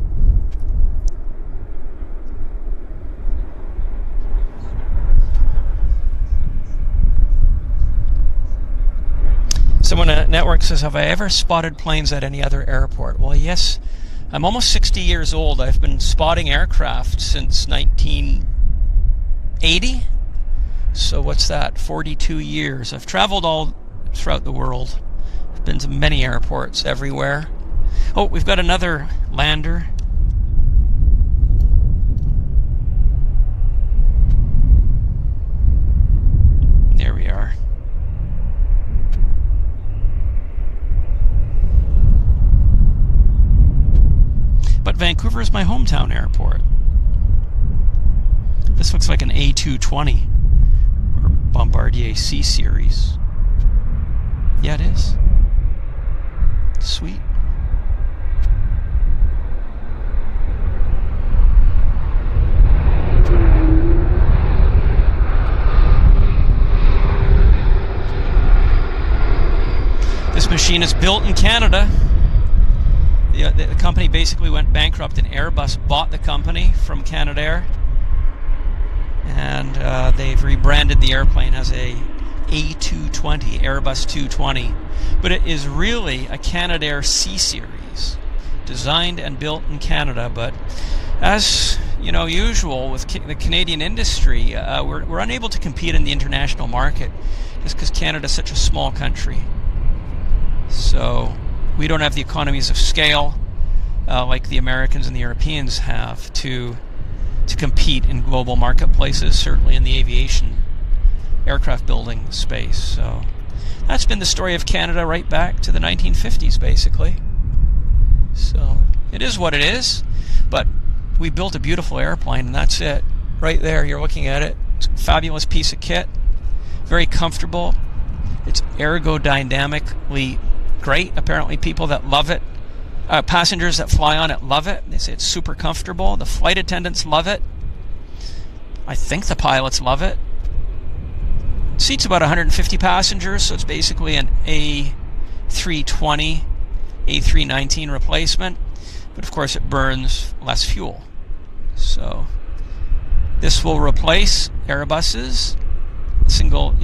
Someone at Network says, have I ever spotted planes at any other airport? Well, yes. I'm almost 60 years old. I've been spotting aircraft since 1980. So what's that? 42 years. I've traveled all throughout the world. I've been to many airports everywhere. Oh, we've got another lander. There we are. But Vancouver is my hometown airport. This looks like an A220 or Bombardier C Series. Yeah, it is. Sweet. This machine is built in Canada. The company basically went bankrupt and Airbus bought the company from Canadair, and they've rebranded the airplane as a A220, Airbus 220, but it is really a Canadair C Series, designed and built in Canada. But as you know, usual with the Canadian industry, we're unable to compete in the international market just because Canada's such a small country. So we don't have the economies of scale like the Americans and the Europeans have to compete in global marketplaces, certainly in the aviation aircraft building space. So that's been the story of Canada right back to the 1950s, basically. So it is what it is, but we built a beautiful airplane, and that's it. Right there, you're looking at it. It's a fabulous piece of kit, very comfortable. It's ergodynamically great. Apparently people that love it, passengers that fly on it love it. They say it's super comfortable. The flight attendants love it. I think the pilots love it. Seats about 150 passengers, so it's basically an A320, A319 replacement. But of course, it burns less fuel. So this will replace Airbuses, single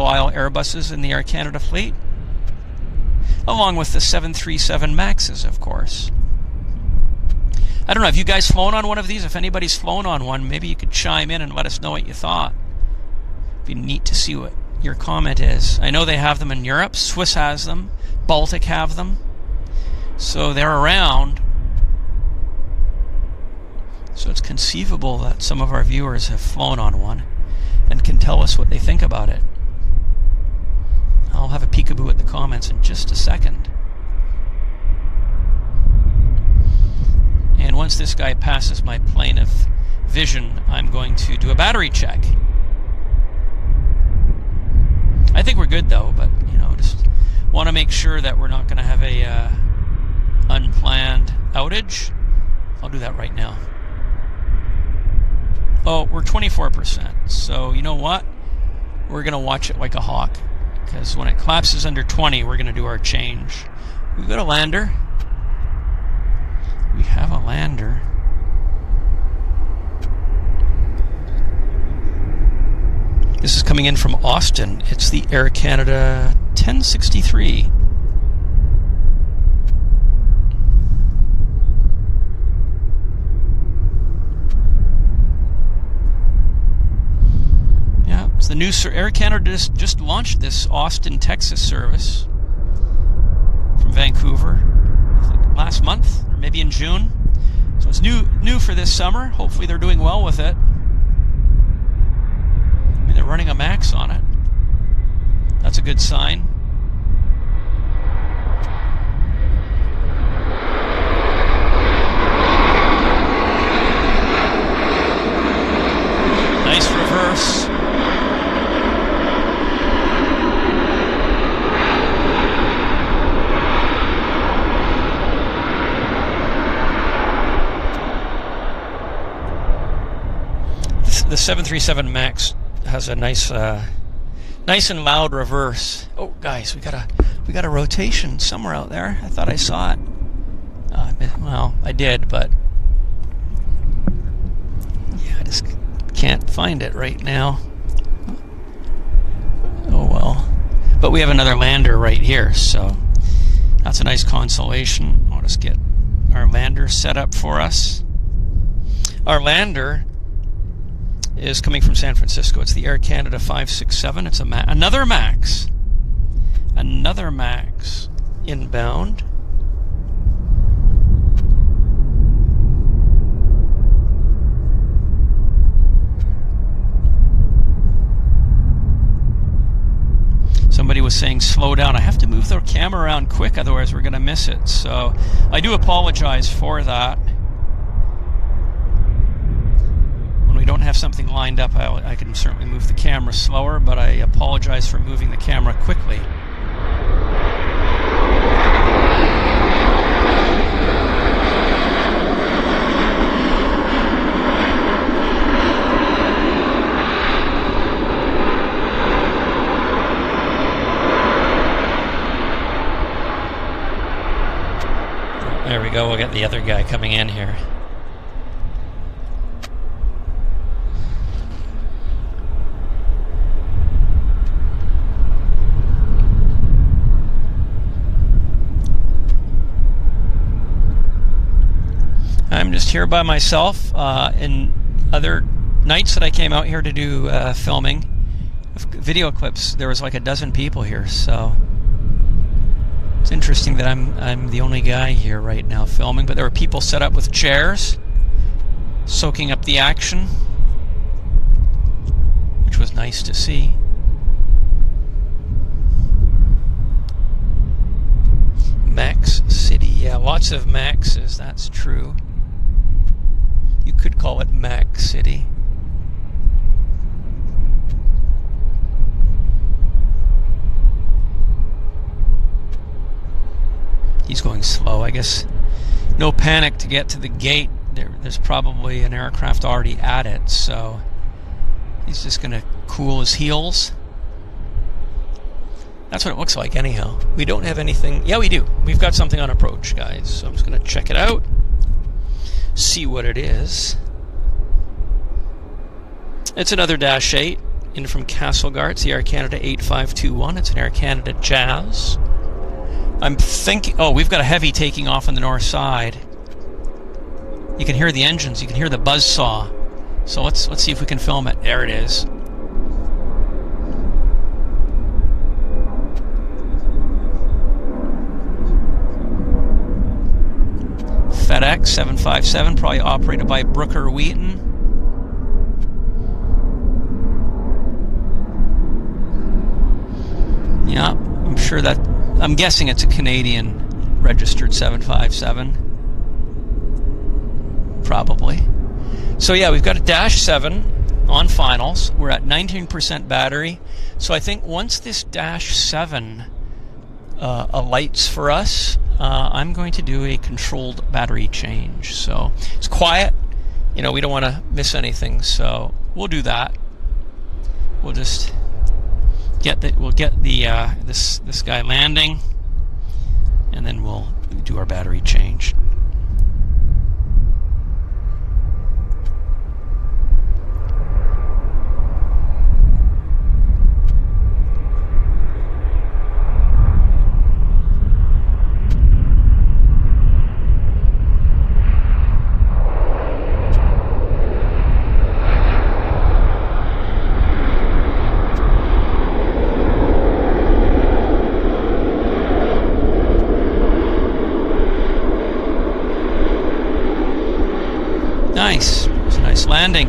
aisle Airbuses in the Air Canada fleet, along with the 737 Maxes, of course. I don't know, have you guys flown on one of these? If anybody's flown on one, maybe you could chime in and let us know what you thought. It'd be neat to see what your comment is. I know they have them in Europe. Swiss has them. Baltic have them. So they're around. So it's conceivable that some of our viewers have flown on one and can tell us what they think about it. I'll have a peekaboo at the comments in just a second. And once this guy passes my plane of vision, I'm going to do a battery check. I think we're good though, but just want to make sure that we're not going to have a unplanned outage. I'll do that right now. Oh, we're 24%. So you know what? We're going to watch it like a hawk, because when it collapses under 20, we're going to do our change. We've got a lander. We have a lander. This is coming in from Austin. It's the Air Canada 1063. Yeah, it's the new Air Canada just launched this Austin, Texas service from Vancouver, I think last month or maybe in June. So it's new for this summer. Hopefully they're doing well with it. They're running a max on it. That's a good sign. Nice reverse. The 737 MAX has a nice and loud reverse. Oh, guys, we got a rotation somewhere out there. I thought I saw it. Well, I did, but yeah, I just can't find it right now. Oh well. But we have another lander right here, so that's a nice consolation. I'll just get our lander set up for us. Our lander is coming from San Francisco. It's the Air Canada 567. It's another MAX. Another MAX inbound. Somebody was saying slow down. I have to move the camera around quick, otherwise we're going to miss it. So I do apologize for that. When we don't have something lined up, I can certainly move the camera slower, but I apologize for moving the camera quickly. There we go, we'll get the other guy coming in here. I'm just here by myself. In other nights that I came out here to do filming of video clips, there was like a dozen people here, so it's interesting that I'm the only guy here right now filming, but there were people set up with chairs soaking up the action, which was nice to see. Max City, yeah, lots of Maxes, that's true. You could call it Max City. He's going slow, I guess. No panic to get to the gate. There's probably an aircraft already at it, so he's just going to cool his heels That's what it looks like anyhow. We don't have anything. Yeah, we do. We've got something on approach, guys. So I'm just going to check it out. See what it is. It's another Dash 8 in from Castlegar. It's the Air Canada 8521. It's an Air Canada Jazz. I'm thinking... Oh, we've got a heavy taking off on the north side. You can hear the engines. You can hear the buzzsaw. So let's see if we can film it. There it is. FedEx 757, probably operated by Brooker Wheaton. Yeah, I'm sure that... I'm guessing it's a Canadian registered 757. Probably. So yeah, we've got a Dash 7 on finals. We're at 19% battery. So I think once this Dash 7 alights for us, I'm going to do a controlled battery change. So it's quiet. You know, we don't want to miss anything. So we'll do that. We'll just get this guy landing, and then we'll do our battery change. Nice. It was a nice landing.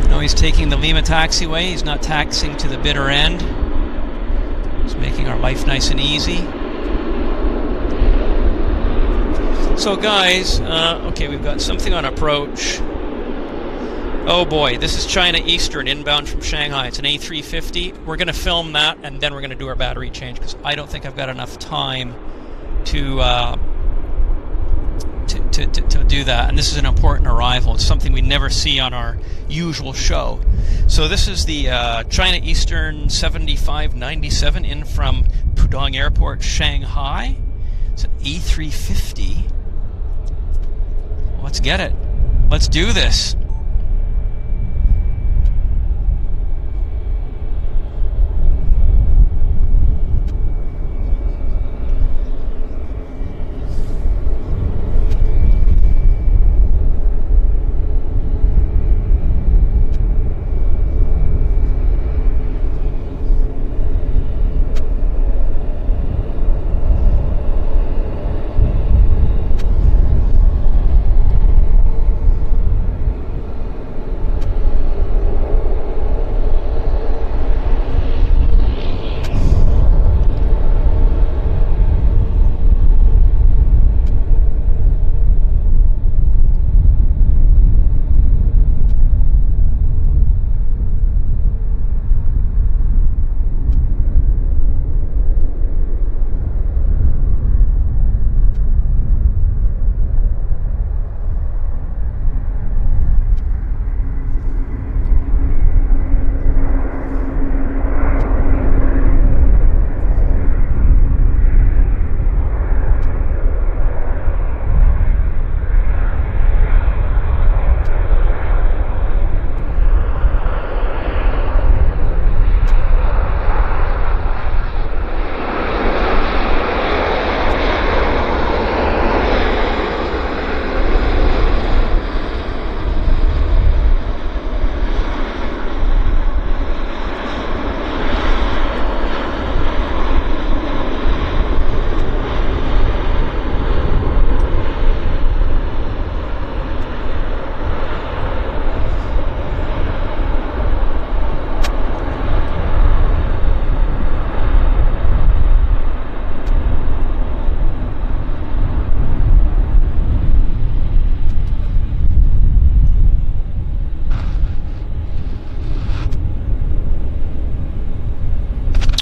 Now he's taking the Lima taxiway. He's not taxiing to the bitter end. He's making our life nice and easy. So guys, okay, we've got something on approach. Oh boy, this is China Eastern inbound from Shanghai. It's an A350. We're going to film that, and then we're going to do our battery change, because I don't think I've got enough time to do that. And this is an important arrival. It's something we never see on our usual show. So this is the China Eastern 7597 in from Pudong Airport, Shanghai. It's an A350. Let's get it. Let's do this.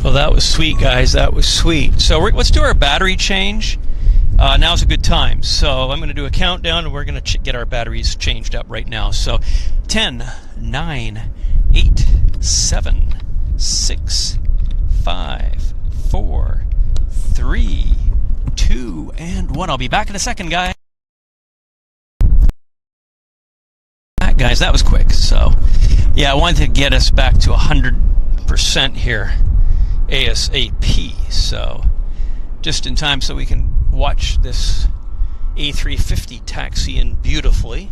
Well, that was sweet, guys. That was sweet. So let's do our battery change. Now's a good time. So I'm going to do a countdown, and we're going to get our batteries changed up right now. So 10, 9, 8, 7, 6, 5, 4, 3, 2, and 1. I'll be back in a second, guys. Guys, that was quick. So, yeah, I wanted to get us back to 100% here ASAP. So, just in time so we can watch this A350 taxi in beautifully.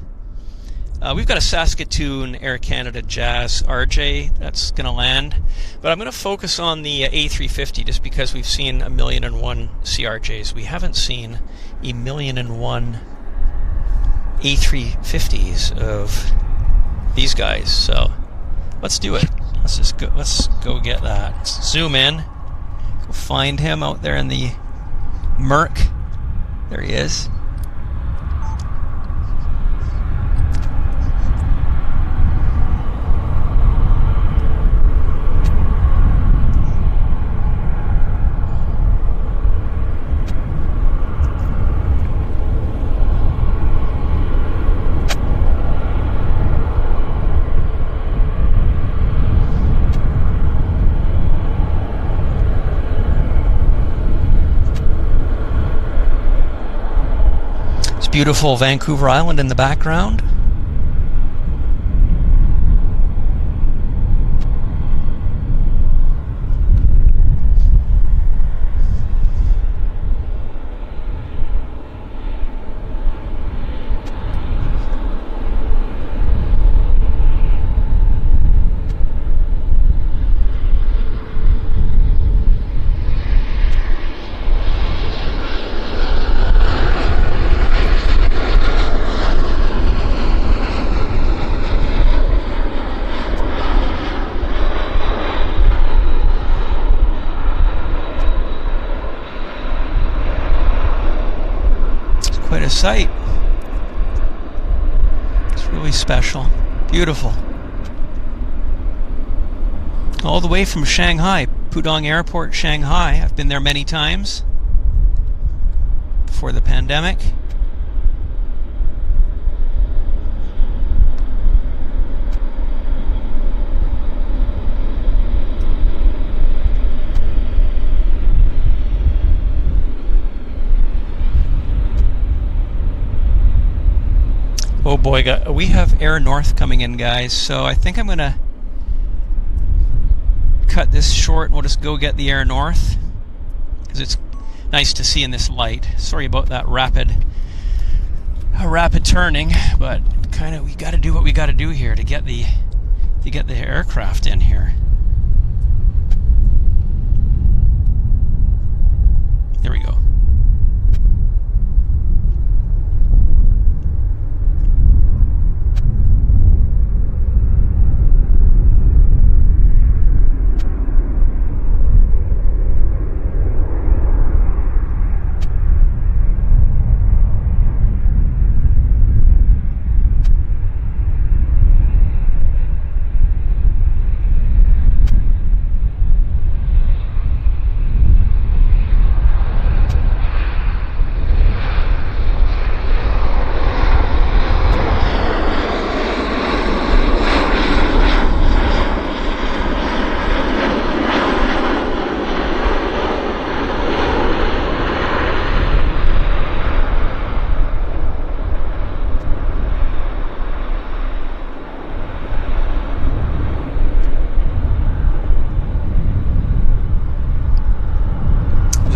We've got a Saskatoon Air Canada Jazz RJ that's going to land, but I'm going to focus on the A350 just because we've seen 1,000,001 CRJs. We haven't seen 1,000,001 A350s of these guys, so let's do it. Let's go get that. Let's zoom in, go find him out there in the murk. There he is. Beautiful Vancouver Island in the background. Quite a sight. It's really special. Beautiful. All the way from Shanghai, Pudong Airport, Shanghai. I've been there many times before the pandemic. Oh boy, we have Air North coming in, guys, so I think I'm going to cut this short and we'll just go get the Air North because it's nice to see in this light. Sorry about that rapid turning, but kind of we got to do what we got to do here to get the aircraft in here. There we go.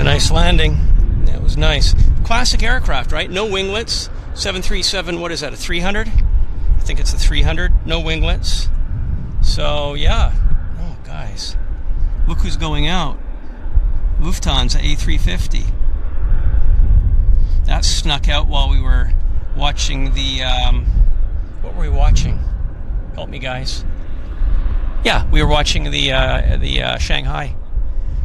Nice landing. That was nice. Classic aircraft, right? No winglets. 737, what is that, a 300? I think it's a 300. No winglets. So, yeah. Oh, guys. Look who's going out. Lufthansa A350. That snuck out while we were watching the... what were we watching? Help me, guys. Yeah, we were watching the Shanghai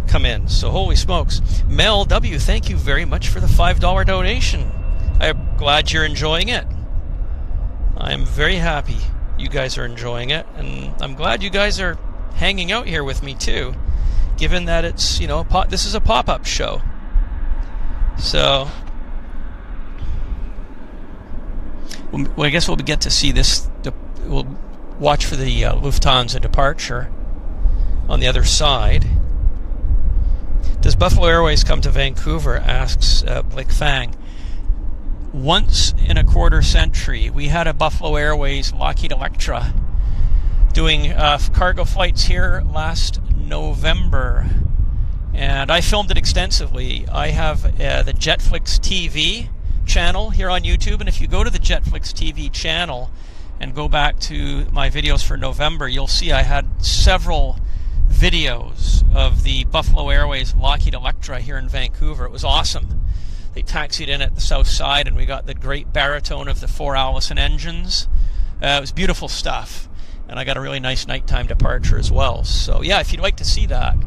come in. So holy smokes. Mel W, thank you very much for the $5 donation. I'm glad you're enjoying it. I'm very happy you guys are enjoying it, and I'm glad you guys are hanging out here with me too, given that it's, you know, this is a pop-up show. So well, I guess we'll get to see this. We'll watch for the Lufthansa departure on the other side. Does Buffalo Airways come to Vancouver? Asks Blick Fang. Once in a quarter century, we had a Buffalo Airways Lockheed Electra doing cargo flights here last November, and I filmed it extensively. I have the Jetflix TV channel here on YouTube, and if you go to the Jetflix TV channel and go back to my videos for November, you'll see I had several videos of the Buffalo Airways Lockheed Electra here in Vancouver. It was awesome. They taxied in at the south side, and we got the great baritone of the 4 Allison engines. It was beautiful stuff, and I got a really nice nighttime departure as well. So yeah, if you'd like to see that,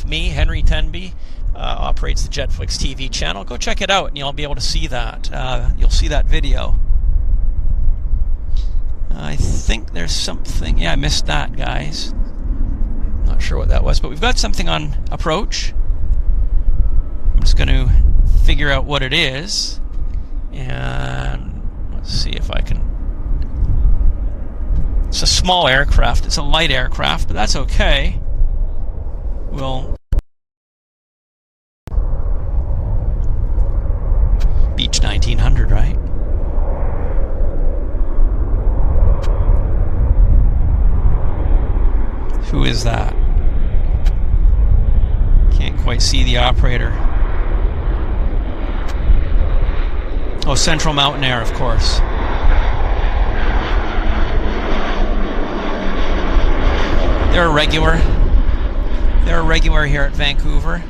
me, Henry Tenby, operates the Jetflix TV channel. Go check it out, and you'll be able to see that. You'll see that video. I think there's something. Yeah, I missed that, guys. Not sure what that was, but we've got something on approach. I'm just going to figure out what it is, and let's see if I can. It's a small aircraft. It's a light aircraft, but that's okay. We'll Beach 1900, right? Who is that? Can't quite see the operator. Oh, Central Mountain Air, of course. They're a regular. They're a regular here at Vancouver.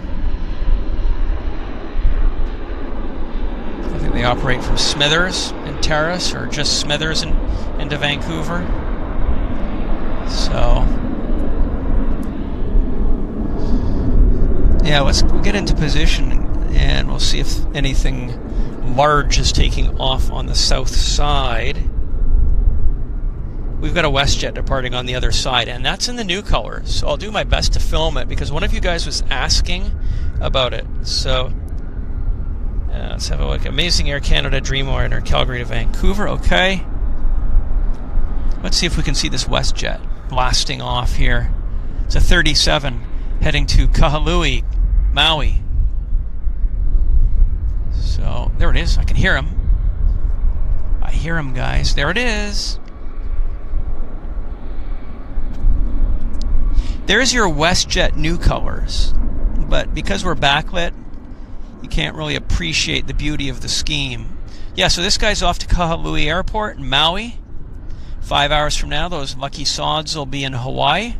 I think they operate from Smithers and Terrace, or just Smithers into Vancouver. So, yeah, we'll get into position, and we'll see if anything large is taking off on the south side. We've got a Westjet departing on the other side, and that's in the new colors. So I'll do my best to film it, because one of you guys was asking about it. So let's have a look. Amazing Air Canada Dreamliner, Calgary to Vancouver. Okay. Let's see if we can see this Westjet blasting off here. It's a 37 heading to Kahului, Maui. So there it is. I can hear him. I hear him, guys. There it is. There's your Westjet new colors, but because we're backlit, you can't really appreciate the beauty of the scheme. Yeah, so this guy's off to Kahului Airport in Maui. 5 hours from now, those lucky sods will be in Hawaii,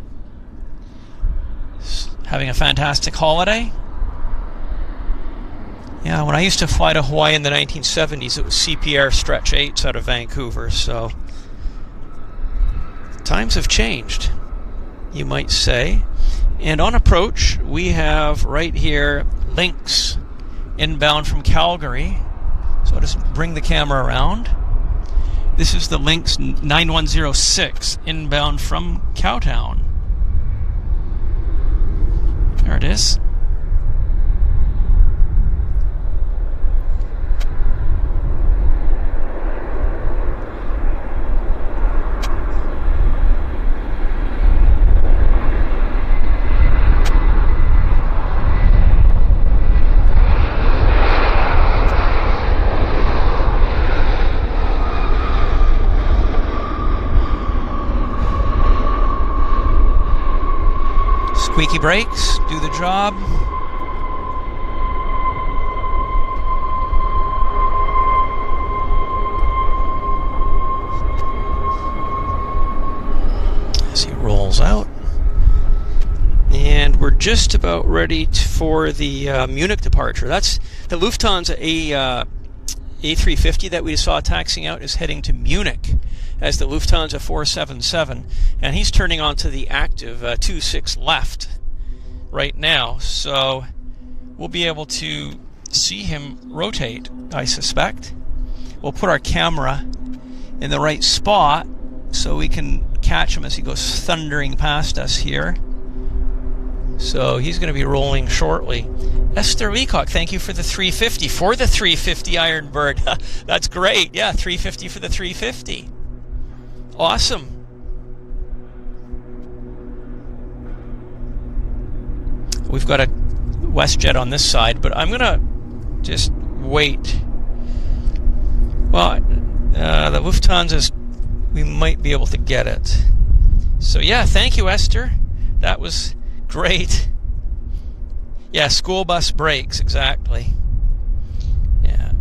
having a fantastic holiday. Yeah, when I used to fly to Hawaii in the 1970s, it was CPR Stretch 8s out of Vancouver, so times have changed, you might say. And on approach, we have right here Lynx inbound from Calgary. So I'll just bring the camera around. This is the Lynx 9106 inbound from Cowtown. There it is. Squeaky brakes, do the job. As he rolls out. And we're just about ready for the Munich departure. That's the Lufthansa A350 that we saw taxiing out is heading to Munich as the Lufthansa 477, and he's turning onto the active 26 left right now, so we'll be able to see him rotate, I suspect. We'll put our camera in the right spot so we can catch him as he goes thundering past us here. So he's going to be rolling shortly. Esther Leacock, thank you for the 350. For the 350 Ironbird. That's great. Yeah, 350 for the 350. Awesome. we've got a Westjet on this side, but I'm gonna just wait. Well, the Lufthansa's, we might be able to get it. So yeah, thank you, Esther. That was great. Yeah, school bus breaks, exactly. Yeah.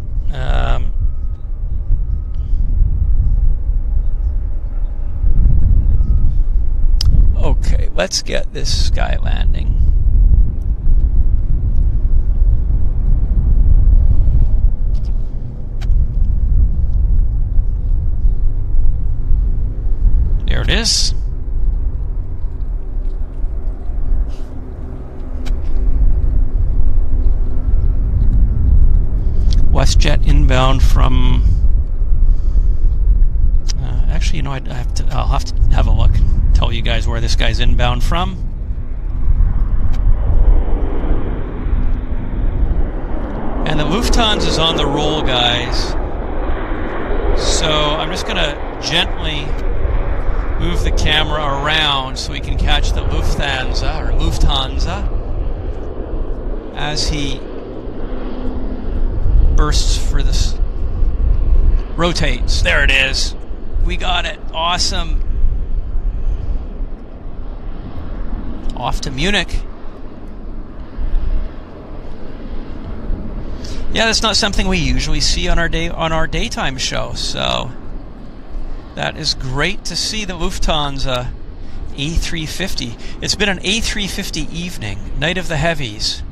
Okay, let's get this guy landing. There it is. Westjet inbound from. Actually, you know, I'll have to have a look. Tell you guys where this guy's inbound from. And the Lufthansa's on the roll, guys. So I'm just gonna gently move the camera around so we can catch the Lufthansa as he bursts for this. Rotates. There it is. We got it. Awesome. Off to Munich. Yeah, that's not something we usually see on our daytime show, so that is great to see the Lufthansa A350. It's been an A350 evening, night of the heavies.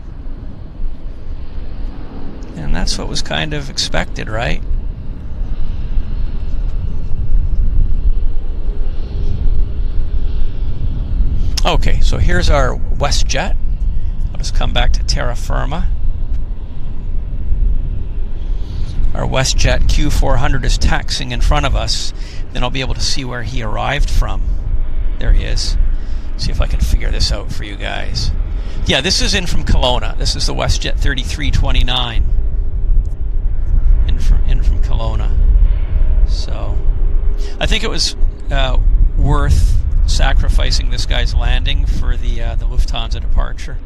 And that's what was kind of expected, right? Okay, so here's our Westjet. I'll just come back to terra firma. Our Westjet Q400 is taxiing in front of us. Then I'll be able to see where he arrived from. There he is. See if I can figure this out for you guys. Yeah, this is in from Kelowna. This is the Westjet 3329 in from Kelowna. So I think it was worth sacrificing this guy's landing for the Lufthansa departure.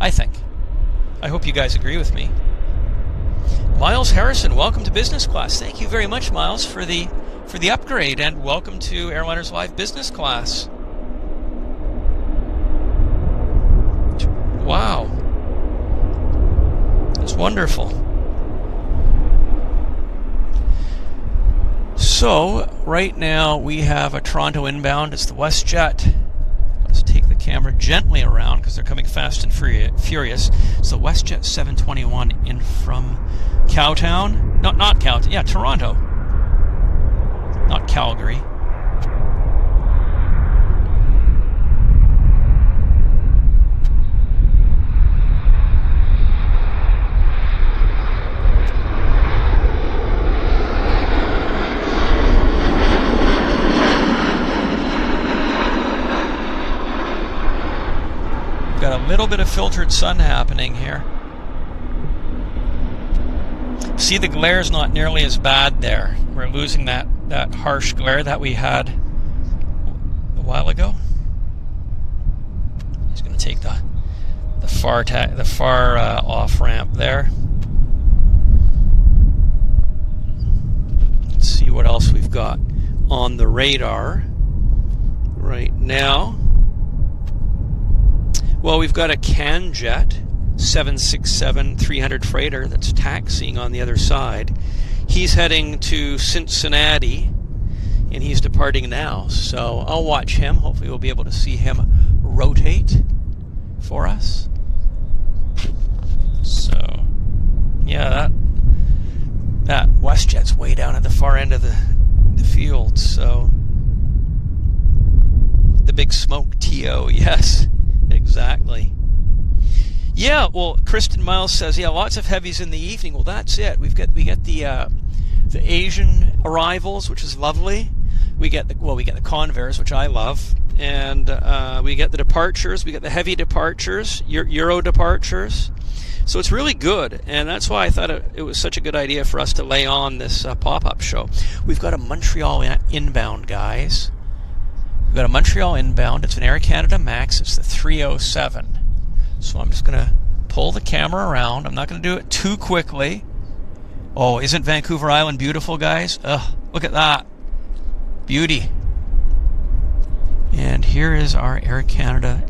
I think. I hope you guys agree with me. Miles Harrison, welcome to business class. Thank you very much, Miles, for the upgrade, and welcome to Airliners Live Business Class. Wow. That's wonderful. So, right now we have a Toronto inbound. It's the Westjet. Let's take the camera gently around because they're coming fast and furious. It's the Westjet 721 in from Cowtown. Not Cowtown. Yeah, Toronto. Not Calgary. Got a little bit of filtered sun happening here. See, the glare's not nearly as bad there. We're losing that harsh glare that we had a while ago. He's going to take the far off ramp there. Let's see what else we've got on the radar right now. Well, we've got a Cangojet 767-300 freighter that's taxiing on the other side. He's heading to Cincinnati, and he's departing now. So I'll watch him. Hopefully we'll be able to see him rotate for us. So, yeah, that Westjet's way down at the far end of the field. So the big smoke TO, yes. Exactly. Yeah, well, Kristen Miles says, yeah, lots of heavies in the evening. Well, that's it. We get the Asian arrivals, which is lovely. We get the Convairs, which I love, and we get the departures. We get the heavy departures, Euro departures. So it's really good, and that's why I thought it was such a good idea for us to lay on this pop-up show. We've got a Montreal inbound, guys. We've got a Montreal inbound. It's an Air Canada Max. It's the 307. So I'm just going to pull the camera around. I'm not going to do it too quickly. Oh, isn't Vancouver Island beautiful, guys? Ugh, look at that. Beauty. And here is our Air Canada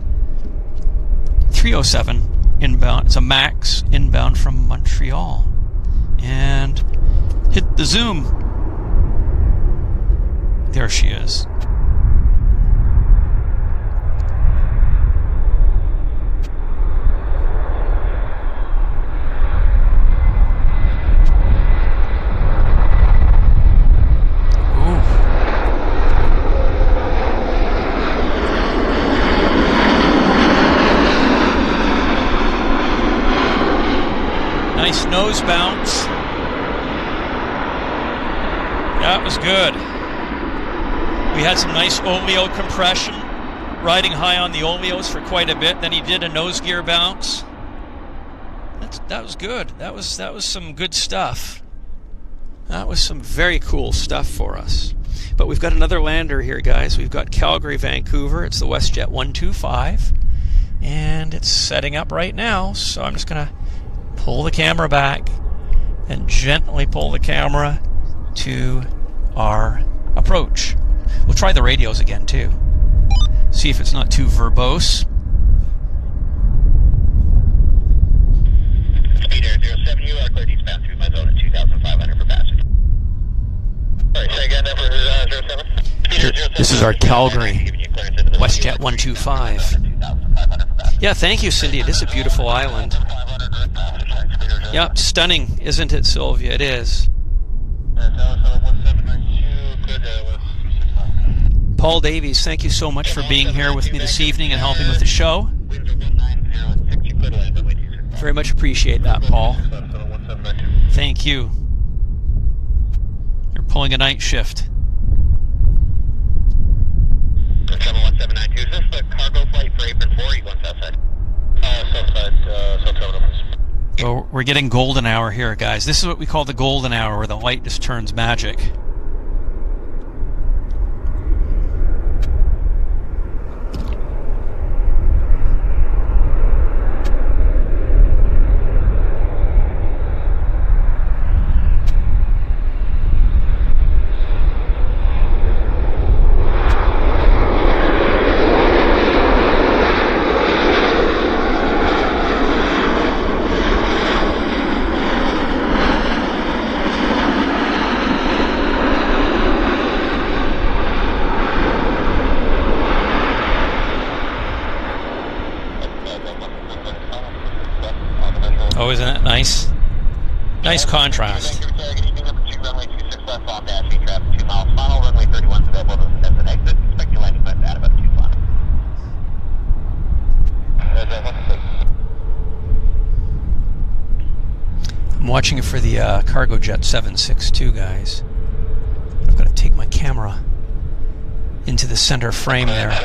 307 inbound. It's a MAX inbound from Montreal. And hit the zoom. There she is. Nice nose bounce. That was good. We had some nice oleo compression, riding high on the oleos for quite a bit. Then he did a nose gear bounce. That was good. That was some good stuff. That was some very cool stuff for us. But we've got another lander here, guys. We've got Calgary, Vancouver. It's the Westjet 125. And it's setting up right now. So I'm just going to pull the camera back and gently pull the camera to our approach. We'll try the radios again too. See if it's not too verbose. Speed Air 07, you are cleared eastbound through my zone at 2,500 per passenger. Sorry, say again that for 07? This is our Calgary Westjet 125. Yeah, thank you, Cindy. It is a beautiful island. Yep, stunning, isn't it, Sylvia? It is. Paul Davies, thank you so much for being here with me this evening and helping with the show. Very much appreciate that, Paul. Thank you. You're pulling a night shift. 71792, is this the cargo flight for Apron 4? Are you going southside? Southside, Well, we're getting golden hour here, guys. This is what we call the golden hour, where the light just turns magic. Oh, isn't it nice? Nice contrast. I'm watching it for the Cargojet 762, guys. I've got to take my camera into the center frame there.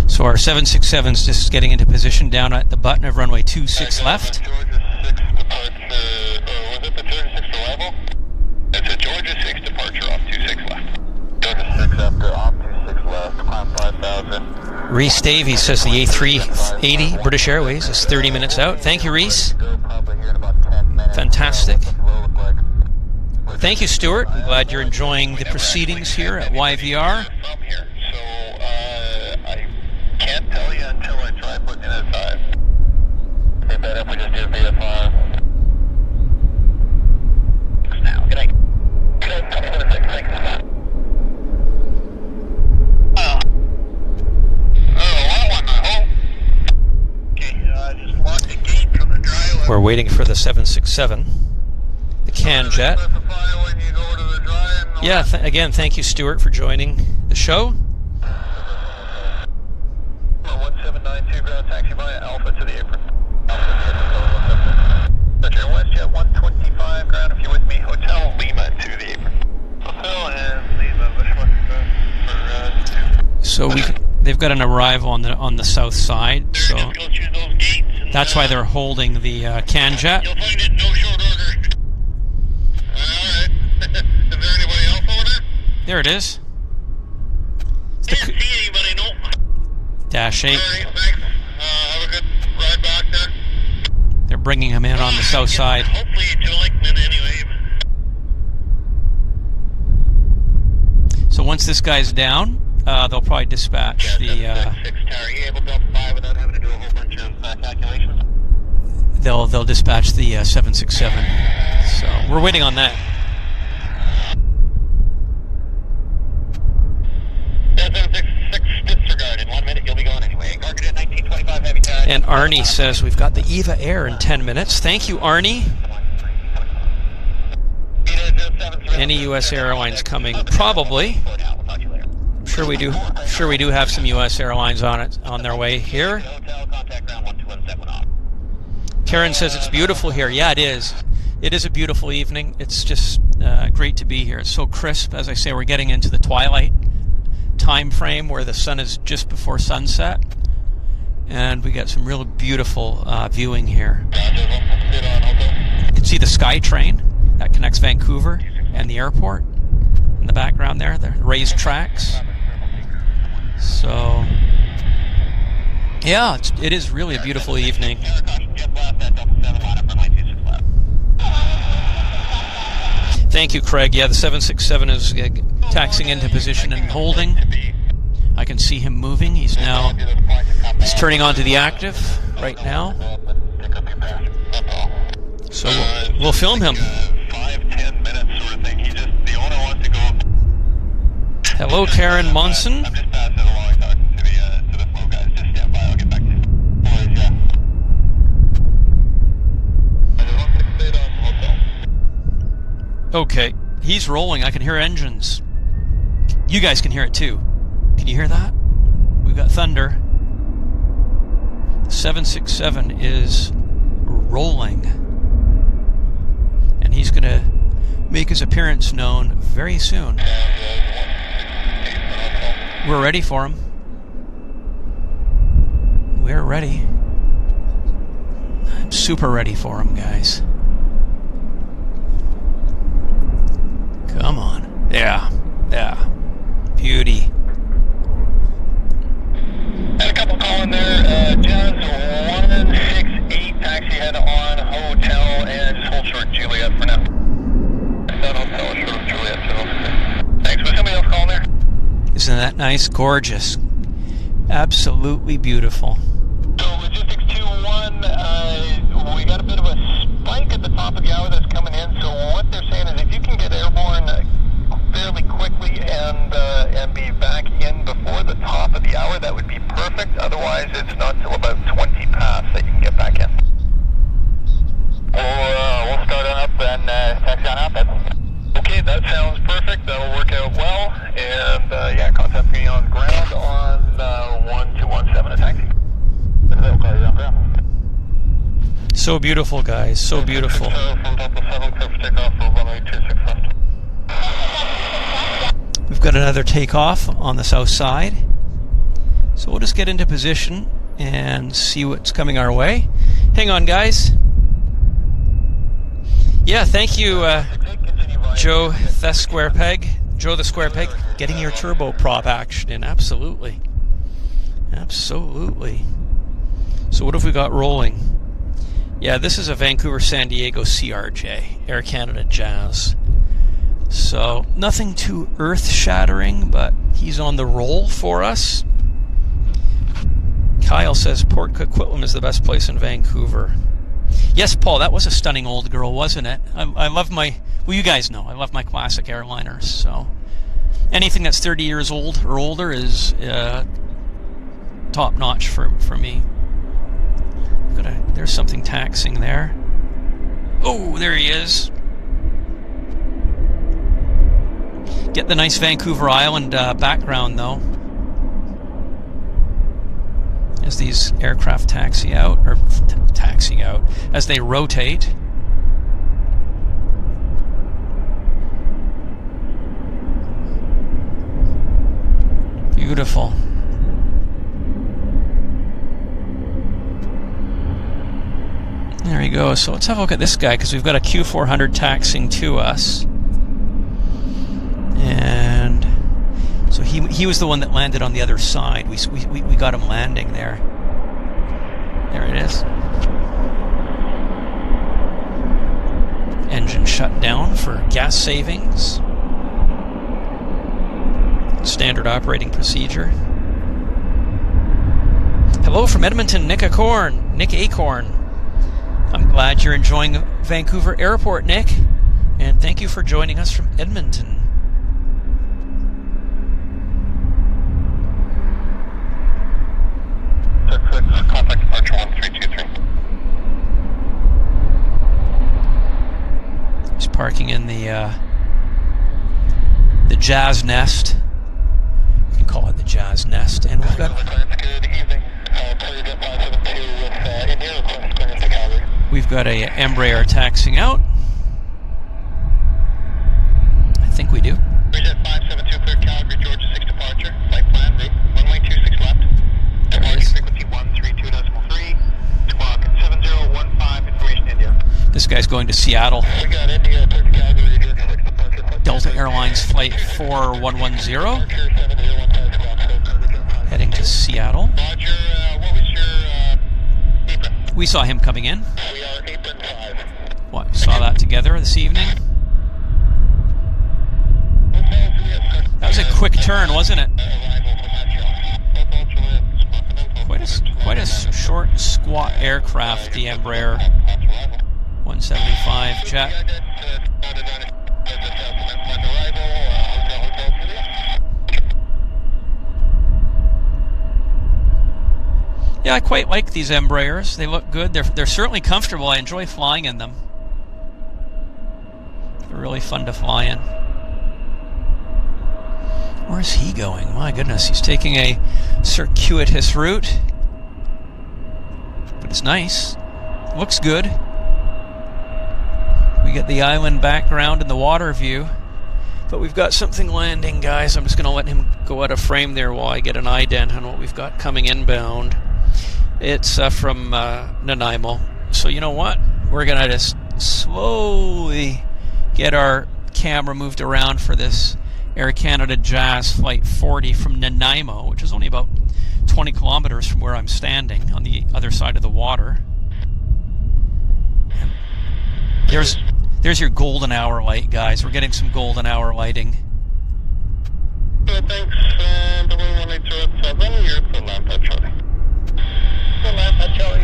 So our 767 is just getting into position down at the button of runway 26 left. Georgia 6 departure, was it the Georgia 6 arrival? It's a Georgia 6 departure off 26 left. Georgia 6 after off 26 left, climb 5,000. Reese Davies says the A380 British Airways is 30 minutes out. Thank you, Reese. Fantastic. Thank you, Stuart. I'm glad you're enjoying the proceedings here at YVR. Can't tell you until I try putting in a time. Hey, better if we just do VFR. Now, good night. Good night. waiting for the 767, the Canjet. Yeah, again, thank you, Stuart, for joining the show. 1792 ground taxi via Alpha to the apron. Westjet 125 ground, if you're with me, Hotel Lima to the apron. Hotel and Lima, so they've got an arrival on the south side, so that's why they're holding the Canjet. You'll find it in no short order. Alright. Is there anybody else over there? There it is. Can't see anybody, no. Dash 8. Alright, thanks. Have a good ride back there. They're bringing him in on the south side. Hopefully to Lakeland anyway. So once this guy's down, they'll probably dispatch the. Are you able to Delta 5 without having to do a whole bunch of calculations? They'll dispatch the 767. So we're waiting on that. Yeah, 766 disregard. In 1 minute, you'll be going anyway. Cargojet 1925 heavy tide. And Arnie says we've got the Eva Air in 10 minutes. Thank you, Arnie. Any U.S. airlines coming? Probably. I'm sure we do. Sure we do have some U.S. airlines on their way here. Karen says it's beautiful here. Yeah, it is. It is a beautiful evening. It's just great to be here. It's so crisp. As I say, we're getting into the twilight time frame where the sun is just before sunset, and we got some real beautiful viewing here. You can see the SkyTrain that connects Vancouver and the airport in the background there, the raised tracks. So yeah, it is really a beautiful evening. Thank you, Craig. Yeah, the 767 is taxiing into position and holding. I can see him moving. He's turning onto the active right now. So we'll film him. 5-10 minutes sort of thing. The owner wants to go. Hello, Karen Monson. I'm just passing it along, talking to the flow guys. Just stand by. I'll get back to you. Okay, he's rolling. I can hear engines. You guys can hear it too. Can you hear that? We've got thunder. The 767 is rolling. And he's going to make his appearance known very soon. We're ready for him. We're ready. I'm super ready for him, guys. Come on. Yeah. Beauty. Had a couple calling there. Jazz 168 taxi head on hotel and just hold short Juliet for now. Not hotel, short of Juliet. So thanks. Was somebody else calling there? Isn't that nice? Gorgeous. Absolutely beautiful. So logistics 2-1, we got a bit of a spike at the top of the hour that's coming in. So what they're saying is if you can get airborne fairly quickly and be back in before the top of the hour, that would be perfect. Otherwise, it's not till about 20 past that you can get back in. We'll start on up and taxi on out then. Okay, that sounds perfect. That'll work out well. And yeah, contact me on ground on 1217 a taxi. That'll call you on ground. So beautiful, guys. So beautiful. From Delta 7, clear for takeoff for runway 26 left. We've got another takeoff on the south side. So we'll just get into position and see what's coming our way. Hang on, guys. Yeah, thank you, Joe the Square Peg. Joe the Square Peg, getting your turboprop action in. Absolutely. Absolutely. So what have we got rolling? Yeah, this is a Vancouver San Diego CRJ, Air Canada Jazz. So nothing too earth-shattering, but he's on the roll for us. Kyle says Port Coquitlam is the best place in Vancouver. Yes, Paul, that was a stunning old girl, wasn't it? I love my, well, you guys know, I love my classic airliners, so anything that's 30 years old or older is top-notch for me. There's something taxing there. Oh, there he is. Get the nice Vancouver Island background, though, as these aircraft taxi out, or taxi out, as they rotate. Beautiful. There we go. So let's have a look at this guy, because we've got a Q400 taxiing to us. And so he was the one that landed on the other side. We got him landing there. There it is. Engine shut down for gas savings. Standard operating procedure. Hello from Edmonton, Nick Acorn. I'm glad you're enjoying Vancouver Airport, Nick, and thank you for joining us from Edmonton. Contact departure 1323. He's parking in the Jazz Nest. We can call it the Jazz Nest, and we've got. Good evening. Cargojet 572 with India request clearance to Calgary. We've got a Embraer taxiing out. I think we do. Cargojet 572 clear Calgary, Georgia 6 departure. Flight plan route 1126 left. Departure frequency 132.3. Squawk 7015 information India. This guy's going to Seattle. We got India clear to Calgary, Georgia 6 departure. Delta Airlines flight 4110. Heading to Seattle. Roger, what was your apron? We saw him coming in. We are apron 5. What? We saw that together this evening. That was a quick turn, wasn't it? Quite a short, squat aircraft, the Embraer 175 jet. Yeah, I quite like these Embraers. They look good. They're certainly comfortable. I enjoy flying in them. They're really fun to fly in. Where's he going? My goodness, he's taking a circuitous route. But it's nice. Looks good. We get the island background and the water view. But we've got something landing, guys. I'm just going to let him go out of frame there while I get an ident on what we've got coming inbound. It's from Nanaimo. So you know what? We're going to just slowly get our camera moved around for this Air Canada Jazz Flight 40 from Nanaimo, which is only about 20 kilometers from where I'm standing on the other side of the water. There's your golden hour light, guys. We're getting some golden hour lighting. Thanks, balloon 1807, you're for Lampa Charlie. For Lampa Charlie,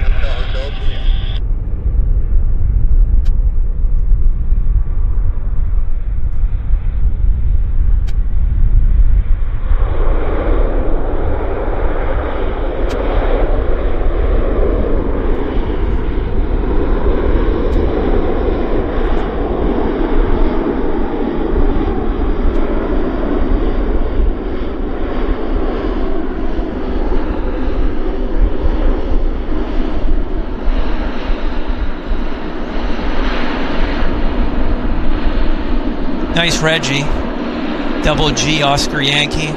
Nice Reggie. Double G Oscar Yankee.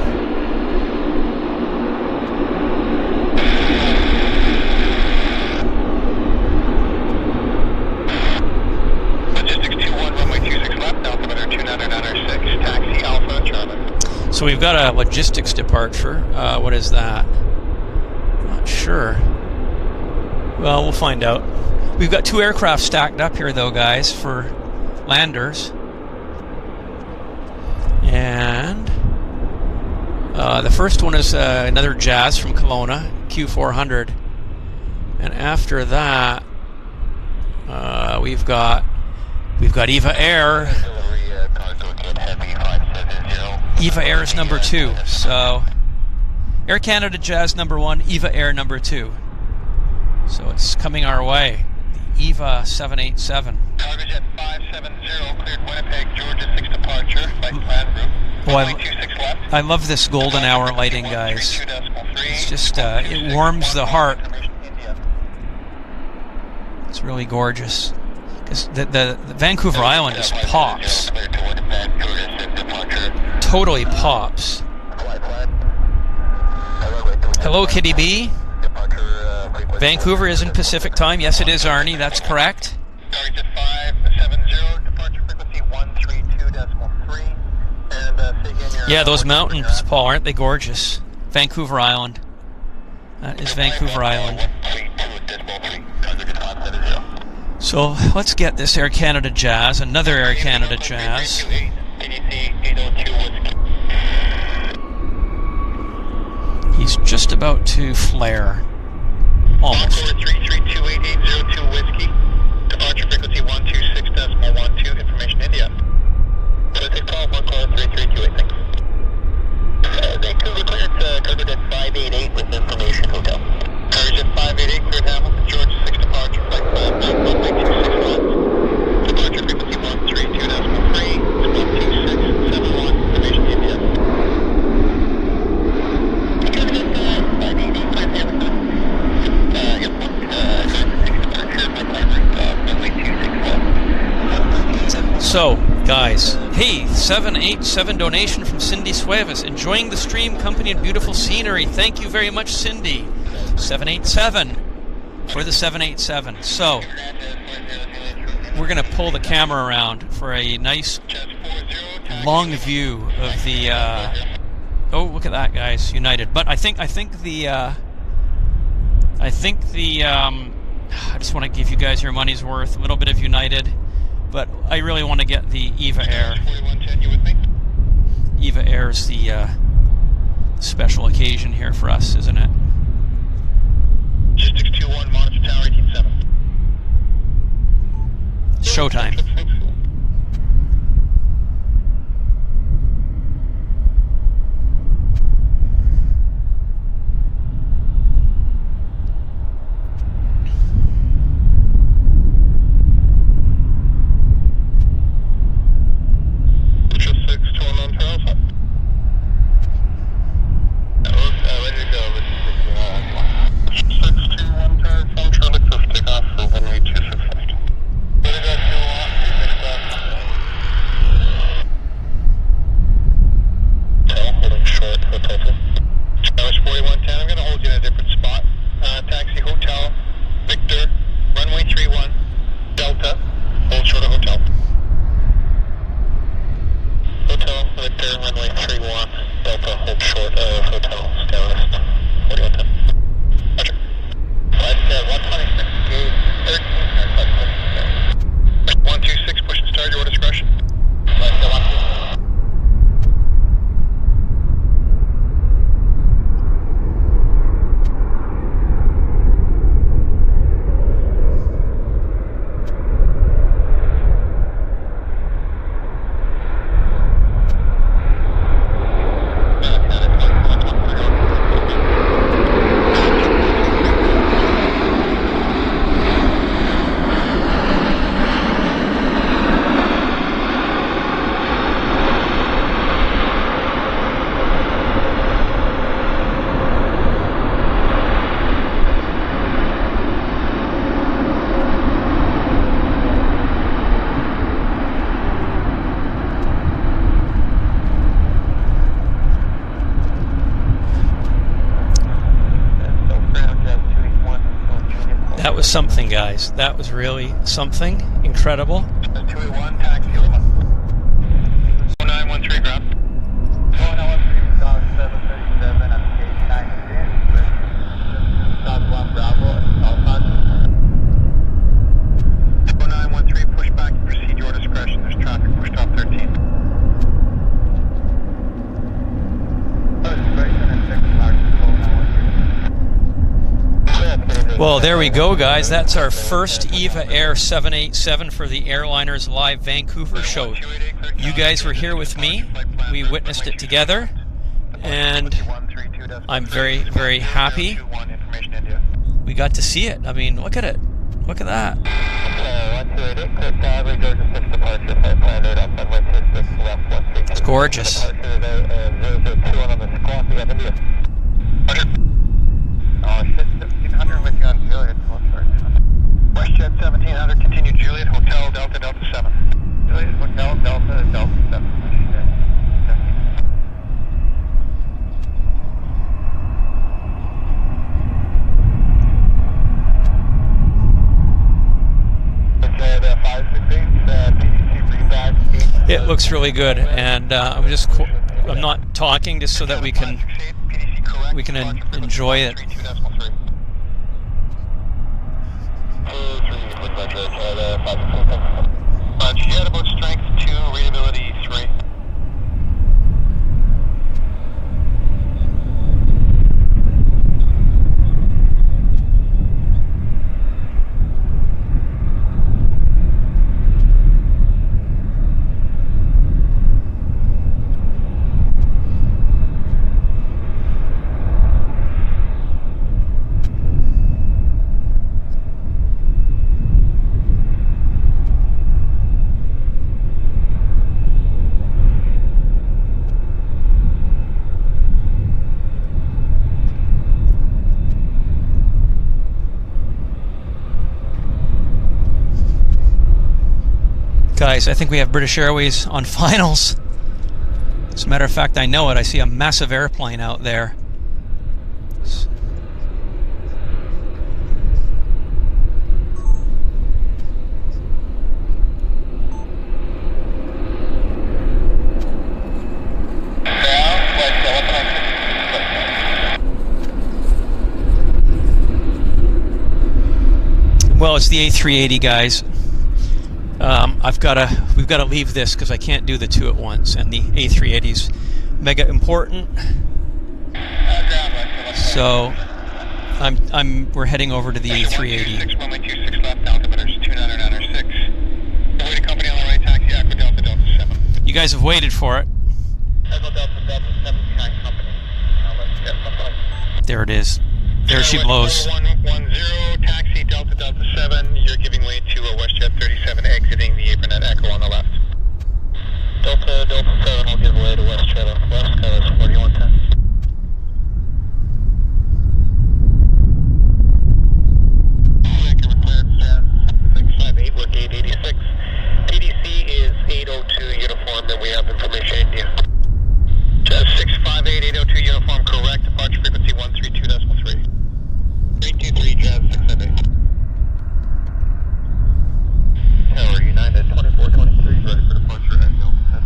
Logistics 21, runway 26 left, altimeter 29906, taxi Alpha Charlie. So we've got a logistics departure. What is that? Not sure. Well, we'll find out. We've got two aircraft stacked up here, though, guys, for landers. And the first one is another Jazz from Kelowna, Q400. And after that, we've got Eva Air. Eva Air is number 2. So Air Canada Jazz number 1, Eva Air number 2. So it's coming our way. The Eva 787. Target cleared Winnipeg, Georgia 6 departure, flight plan route. Oh, I love this golden hour lighting, guys. It's just, it warms the heart. It's really gorgeous. Because the Vancouver Island just pops. Totally pops. Hello, Kitty B. Vancouver is in Pacific time. Yes, it is, Arnie. That's correct. Cargojet 570, departure frequency 132.3. And say again your... Yeah, those mountains, Paul, aren't they gorgeous? Vancouver Island. That is Vancouver Island. So let's get this Air Canada Jazz, another Air Canada Jazz. He's just about to flare. Almost. 3328802 Whiskey. Departure frequency 126.12, information India. Pacific call, Encore 3328, thanks. Vancouver cleared Cargojet 588 with information hotel. Cargojet 588 cleared Hamilton, Georgia 6 departure, flight plan 1.26 Departure frequency 132.3, 12671, information India. Cargojet 588 cleared Hamilton. So, guys, hey, 787 donation from Cindy Suevas. Enjoying the stream, company, and beautiful scenery. Thank you very much, Cindy. 787 for the 787. So, we're going to pull the camera around for a nice long view of the... oh, look at that, guys, United. But I think the I just want to give you guys your money's worth, a little bit of United, but I really want to get the EVA Air. EVA Air is the special occasion here for us, isn't it? Logistics 21, Monitor Tower 187. It's showtime. That was something, guys. That was really something incredible. 281, taxi Lima. 0913, ground. 0913, Dog 737 at the gate 9 with Dog 1 Bravo and Southbound. 0913, push back, proceed your discretion. There's traffic, push stop 13. Well, there we go, guys. That's our first EVA Air 787 for the Airliners Live Vancouver show. You guys were here with me. We witnessed it together, and I'm very, very happy we got to see it. I mean, look at it. Look at that. It's gorgeous. Westjet 1700, continue Juliet, Hotel Delta Delta 7. Juliet, Hotel Delta Delta 7. It looks really good, and I'm not talking just so that we can enjoy it. Jet about strength 2, readability 3. Guys, I think we have British Airways on finals. As a matter of fact, I know it. I see a massive airplane out there. Well, it's the A380, guys. We've got to leave this because I can't do the two at once, and the A380's mega important. So we're heading over to the A380. You guys have waited for it. There it is. There she blows. 110, taxi Delta Delta 7. You're giving way to a Westjet 37 exiting the apron at Echo on the left. Delta Delta 7 will give way to Westjet on the west, Carlos 4110. Required Jazz 658, we're gate 86. PDC is 802 uniform, and we have information in you. Jazz 658, 802 uniform, correct. Departure frequency 132.3. 323, Jazz 678. Tower United 2423, ready for departure at Delta 7.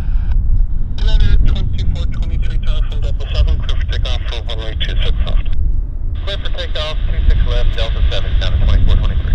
United 2423, tower from Delta 7, clear for takeoff for runway 26 left. Clear for takeoff, 26 left, Delta 7, down to 2423.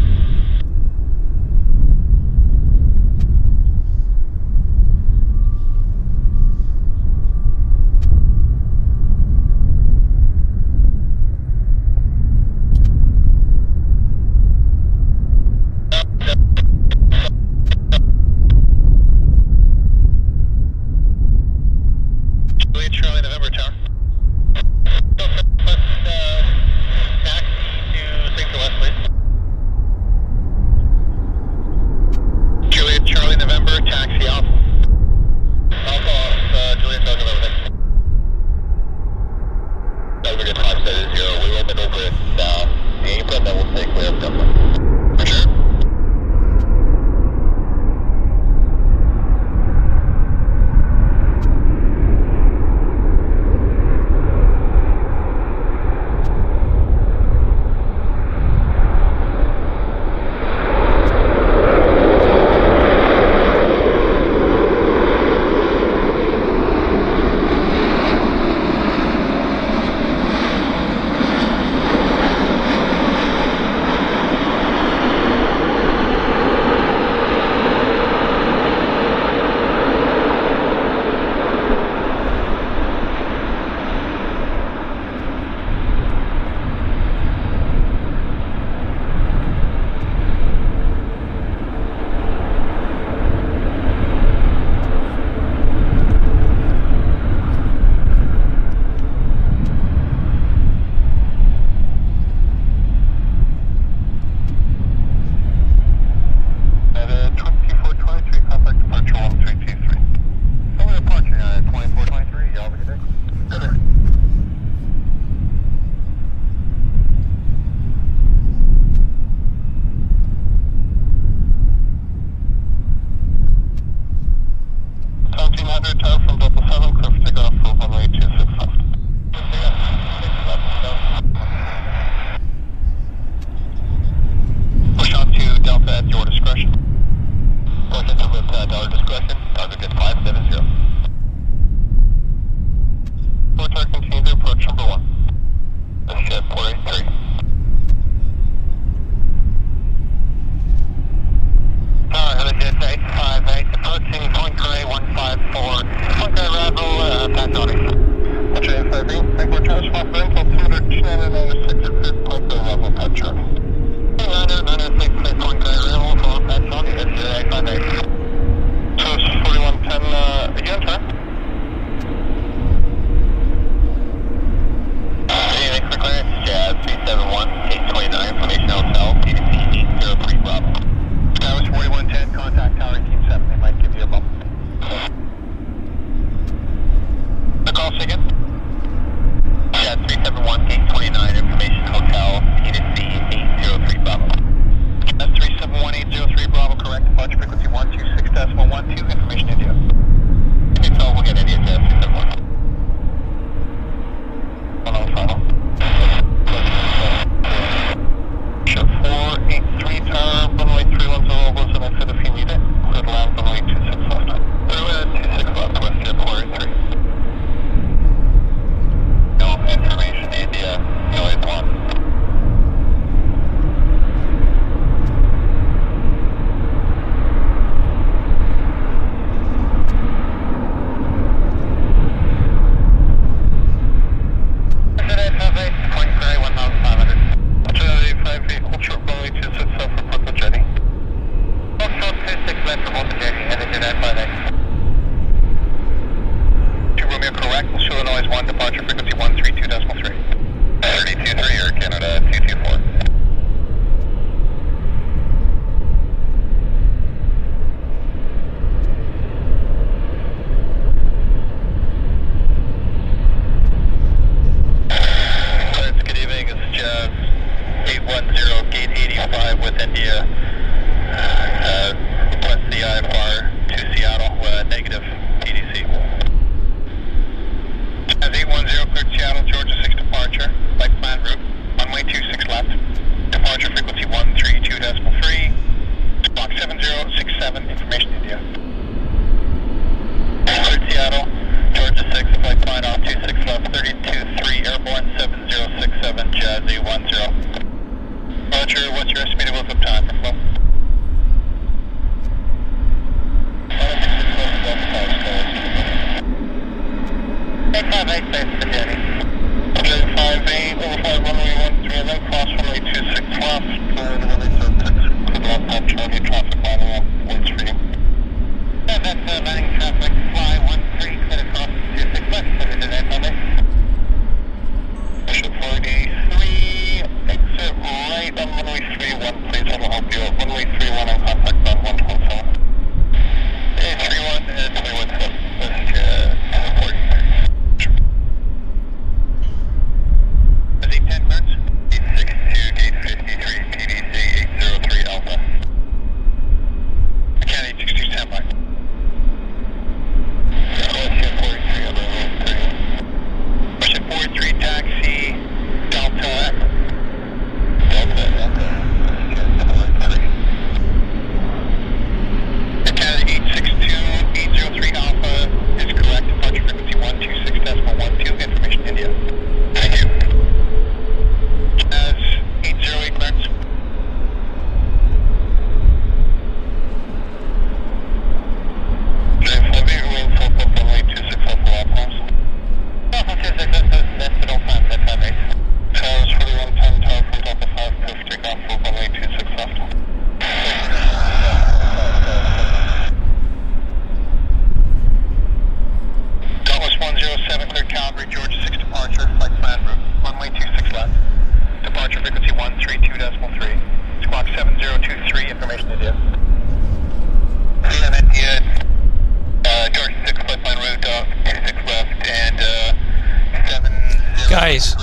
Guys,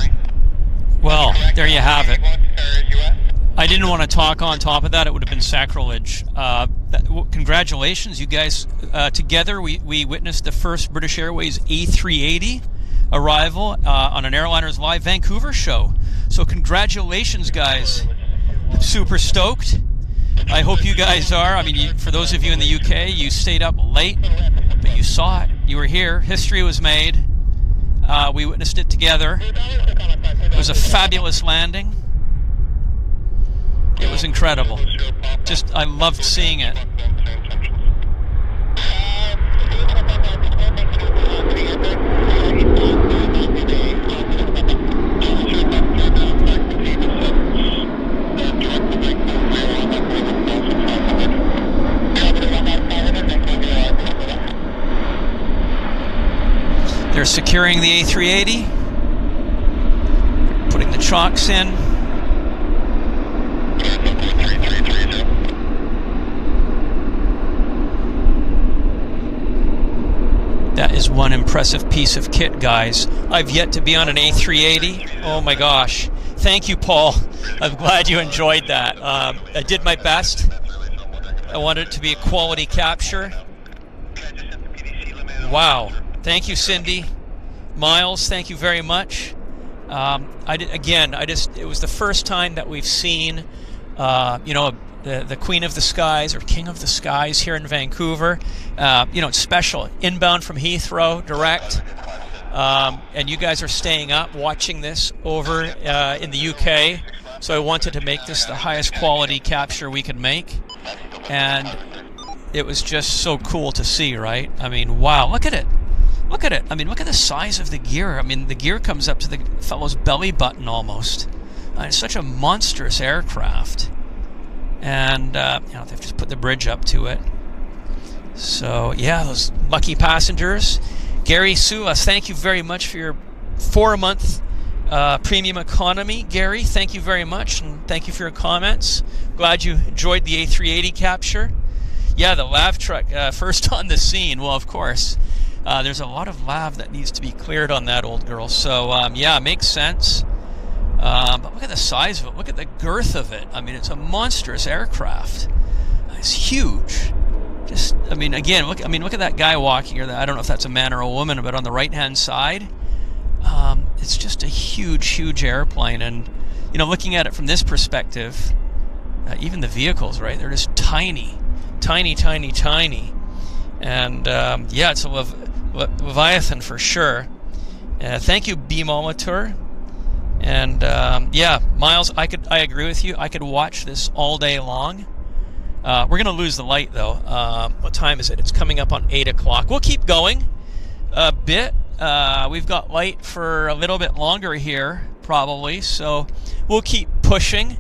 well, there you have it. I didn't want to talk on top of that. It would have been sacrilege. Congratulations, you guys. Together, we witnessed the first British Airways A380 arrival on an Airliners Live Vancouver show. So congratulations, guys. Super stoked. I hope you guys are. I mean, for those of you in the UK, you stayed up late, but you saw it. You were here. History was made. We witnessed it together. It was a fabulous landing. It was incredible. Just, I loved seeing it. They're securing the A380. Putting the chocks in. That is one impressive piece of kit, guys. I've yet to be on an A380. Oh my gosh. Thank you, Paul. I'm glad you enjoyed that. I did my best. I wanted it to be a quality capture. Wow. Thank you, Cindy. Miles, thank you very much. It was the first time that we've seen, the Queen of the Skies or King of the Skies here in Vancouver. It's special. Inbound from Heathrow, direct. And you guys are staying up watching this over in the UK. So I wanted to make this the highest quality capture we could make. And it was just so cool to see, right? I mean, wow, look at it. Look at it. I mean, look at the size of the gear. I mean, the gear comes up to the fellow's belly button almost. It's such a monstrous aircraft. And, they've just put the bridge up to it. So, yeah, those lucky passengers. Gary Sulas, thank you very much for your 4-month premium economy. Gary, thank you very much, and thank you for your comments. Glad you enjoyed the A380 capture. Yeah, the lav truck first on the scene. Well, of course, there's a lot of lav that needs to be cleared on that old girl. So, yeah, it makes sense. But look at the size of it. Look at the girth of it. I mean, it's a monstrous aircraft. It's huge. Just, I mean, again, look at that guy walking here. I don't know if that's a man or a woman, but on the right-hand side, it's just a huge, huge airplane. And, looking at it from this perspective, even the vehicles, right? They're just tiny, tiny, tiny, tiny. And, yeah, it's a Leviathan for sure. Thank you, B-Molitor. And, yeah, Miles, I agree with you. I could watch this all day long. We're going to lose the light, though. What time is it? It's coming up on 8 o'clock. We'll keep going a bit. We've got light for a little bit longer here, probably. So we'll keep pushing.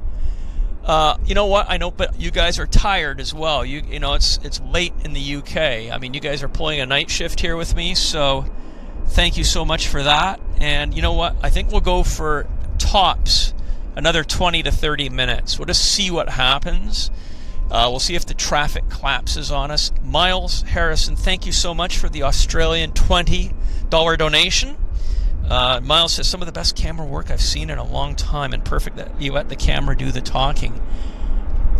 You know what? I know, but you guys are tired as well. It's late in the UK. I mean, you guys are pulling a night shift here with me, so thank you so much for that. And you know what? I think we'll go for tops another 20 to 30 minutes. We'll just see what happens. We'll see if the traffic collapses on us. Miles Harrison, thank you so much for the Australian $20 donation. Miles says, some of the best camera work I've seen in a long time, and perfect that you let the camera do the talking.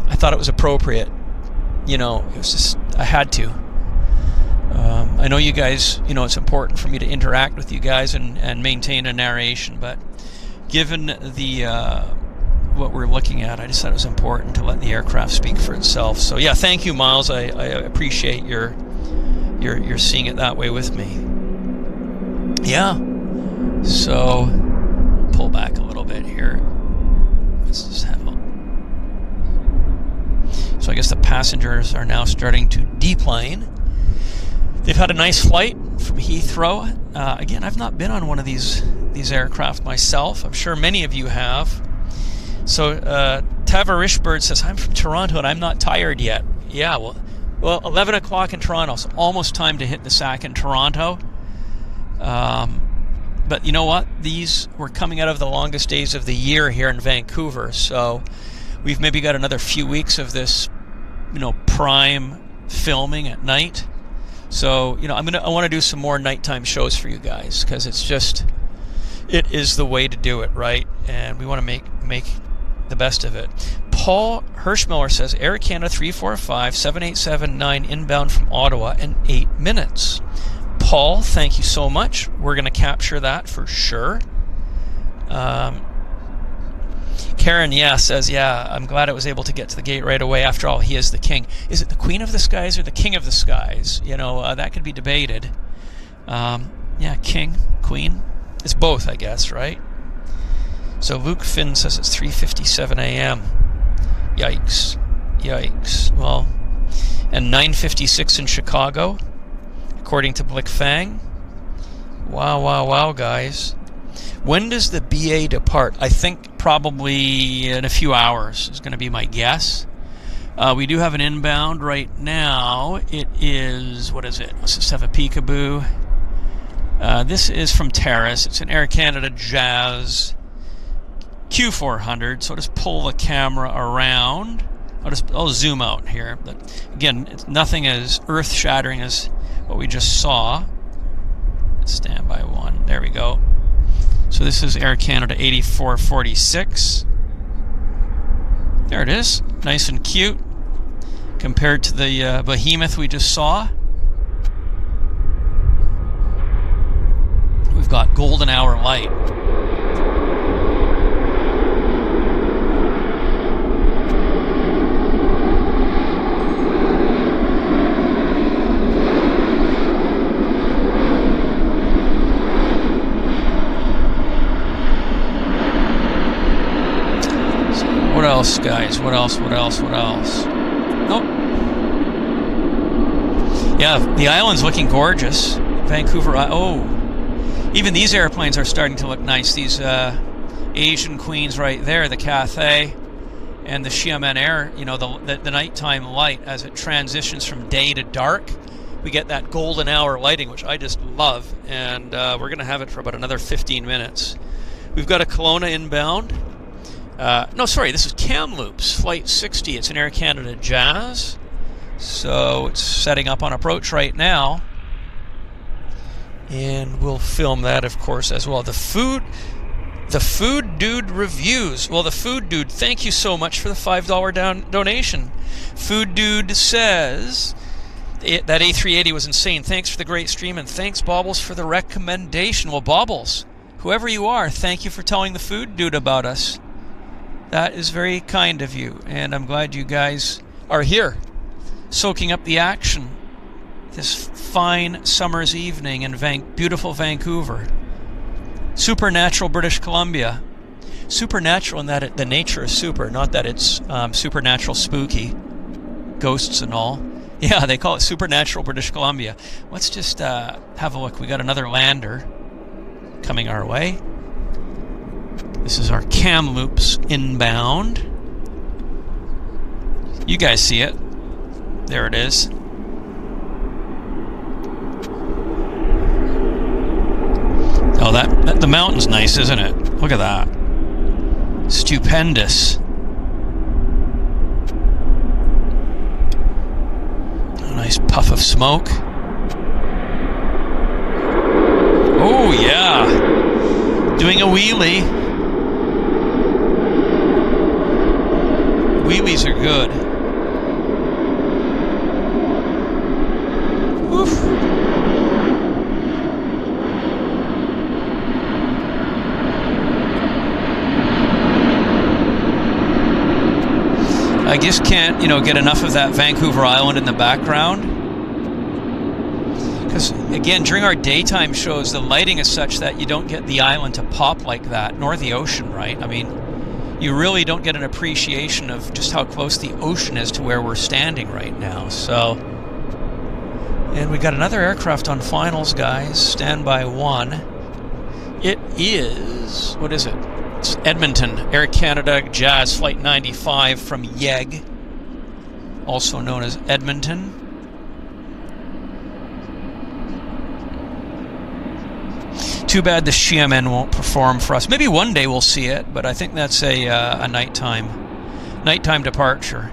I thought it was appropriate. It was just, I had to. I know you guys, it's important for me to interact with you guys and maintain a narration, but given the what we're looking at, I just thought it was important to let the aircraft speak for itself. So yeah, thank you, Miles. I appreciate your seeing it that way with me. Yeah. So pull back a little bit here. Let's just have a... So I guess the passengers are now starting to deplane. They've had a nice flight from Heathrow. Again, I've not been on one of these aircraft myself. I'm sure many of you have. So Tavarishbird says, I'm from Toronto and I'm not tired yet. Yeah, well, 11 o'clock in Toronto, so almost time to hit the sack in Toronto. But you know what? We're coming out of the longest days of the year here in Vancouver, so we've maybe got another few weeks of this, prime filming at night. So, I want to do some more nighttime shows for you guys, because it is the way to do it, right? And we want to make the best of it. Paul Hirschmiller says, Air Canada 345 7879 inbound from Ottawa in 8 minutes. Paul, thank you so much. We're going to capture that for sure. Karen, says, I'm glad I was able to get to the gate right away. After all, he is the king. Is it the Queen of the Skies or the King of the Skies? That could be debated. King, Queen. It's both, I guess, right? So Luke Finn says it's 3:57 a.m. Yikes. Well, and 9:56 in Chicago, according to Blick Fang. Wow, guys. When does the BA depart? I think probably in a few hours is going to be my guess. We do have an inbound right now. It is, what is it? Let's just have a peekaboo. This is from Terrace. It's an Air Canada Jazz Q400. So I'll just pull the camera around. I'll zoom out here. But again, it's nothing as earth-shattering as what we just saw. Standby 1. There we go. So this is Air Canada 8446. There it is. Nice and cute compared to the behemoth we just saw. We've got golden hour light. What else, guys? What else? Oh. Yeah, the island's looking gorgeous. Vancouver. Oh. Even these airplanes are starting to look nice. These Asian Queens right there, the Cathay and the Xiamen Air, you know, the nighttime light as it transitions from day to dark. We get that golden hour lighting, which I just love. And we're going to have it for about another 15 minutes. We've got a Kelowna inbound. No, sorry, this is Kamloops, Flight 60. It's an Air Canada Jazz. So it's setting up on approach right now. And we'll film that, of course, as well. The Food Dude reviews. Well, the Food Dude, thank you so much for the $5 donation. Food Dude says that A380 was insane. Thanks for the great stream, and thanks, Bobbles, for the recommendation. Well, Bobbles, whoever you are, thank you for telling the Food Dude about us. That is very kind of you, and I'm glad you guys are here, soaking up the action this fine summer's evening in beautiful Vancouver. Supernatural British Columbia. Supernatural in that the nature is super, not that it's supernatural spooky, ghosts and all. Yeah, they call it Supernatural British Columbia. Let's just have a look. We got another lander coming our way. This is our Kamloops inbound. You guys see it. There it is. Oh, the mountain's nice, isn't it? Look at that. Stupendous. A nice puff of smoke. Oh, yeah. Doing a wheelie. Wheelies are good. Oof. I just can't, get enough of that Vancouver Island in the background. Because, again, during our daytime shows, the lighting is such that you don't get the island to pop like that, nor the ocean, right? I mean, you really don't get an appreciation of just how close the ocean is to where we're standing right now. So, and we got another aircraft on finals, guys. Standby 1. It is, what is it? It's Edmonton, Air Canada Jazz Flight 95 from YEG, also known as Edmonton. Too bad the Xiamen won't perform for us. Maybe one day we'll see it, but I think that's a nighttime departure.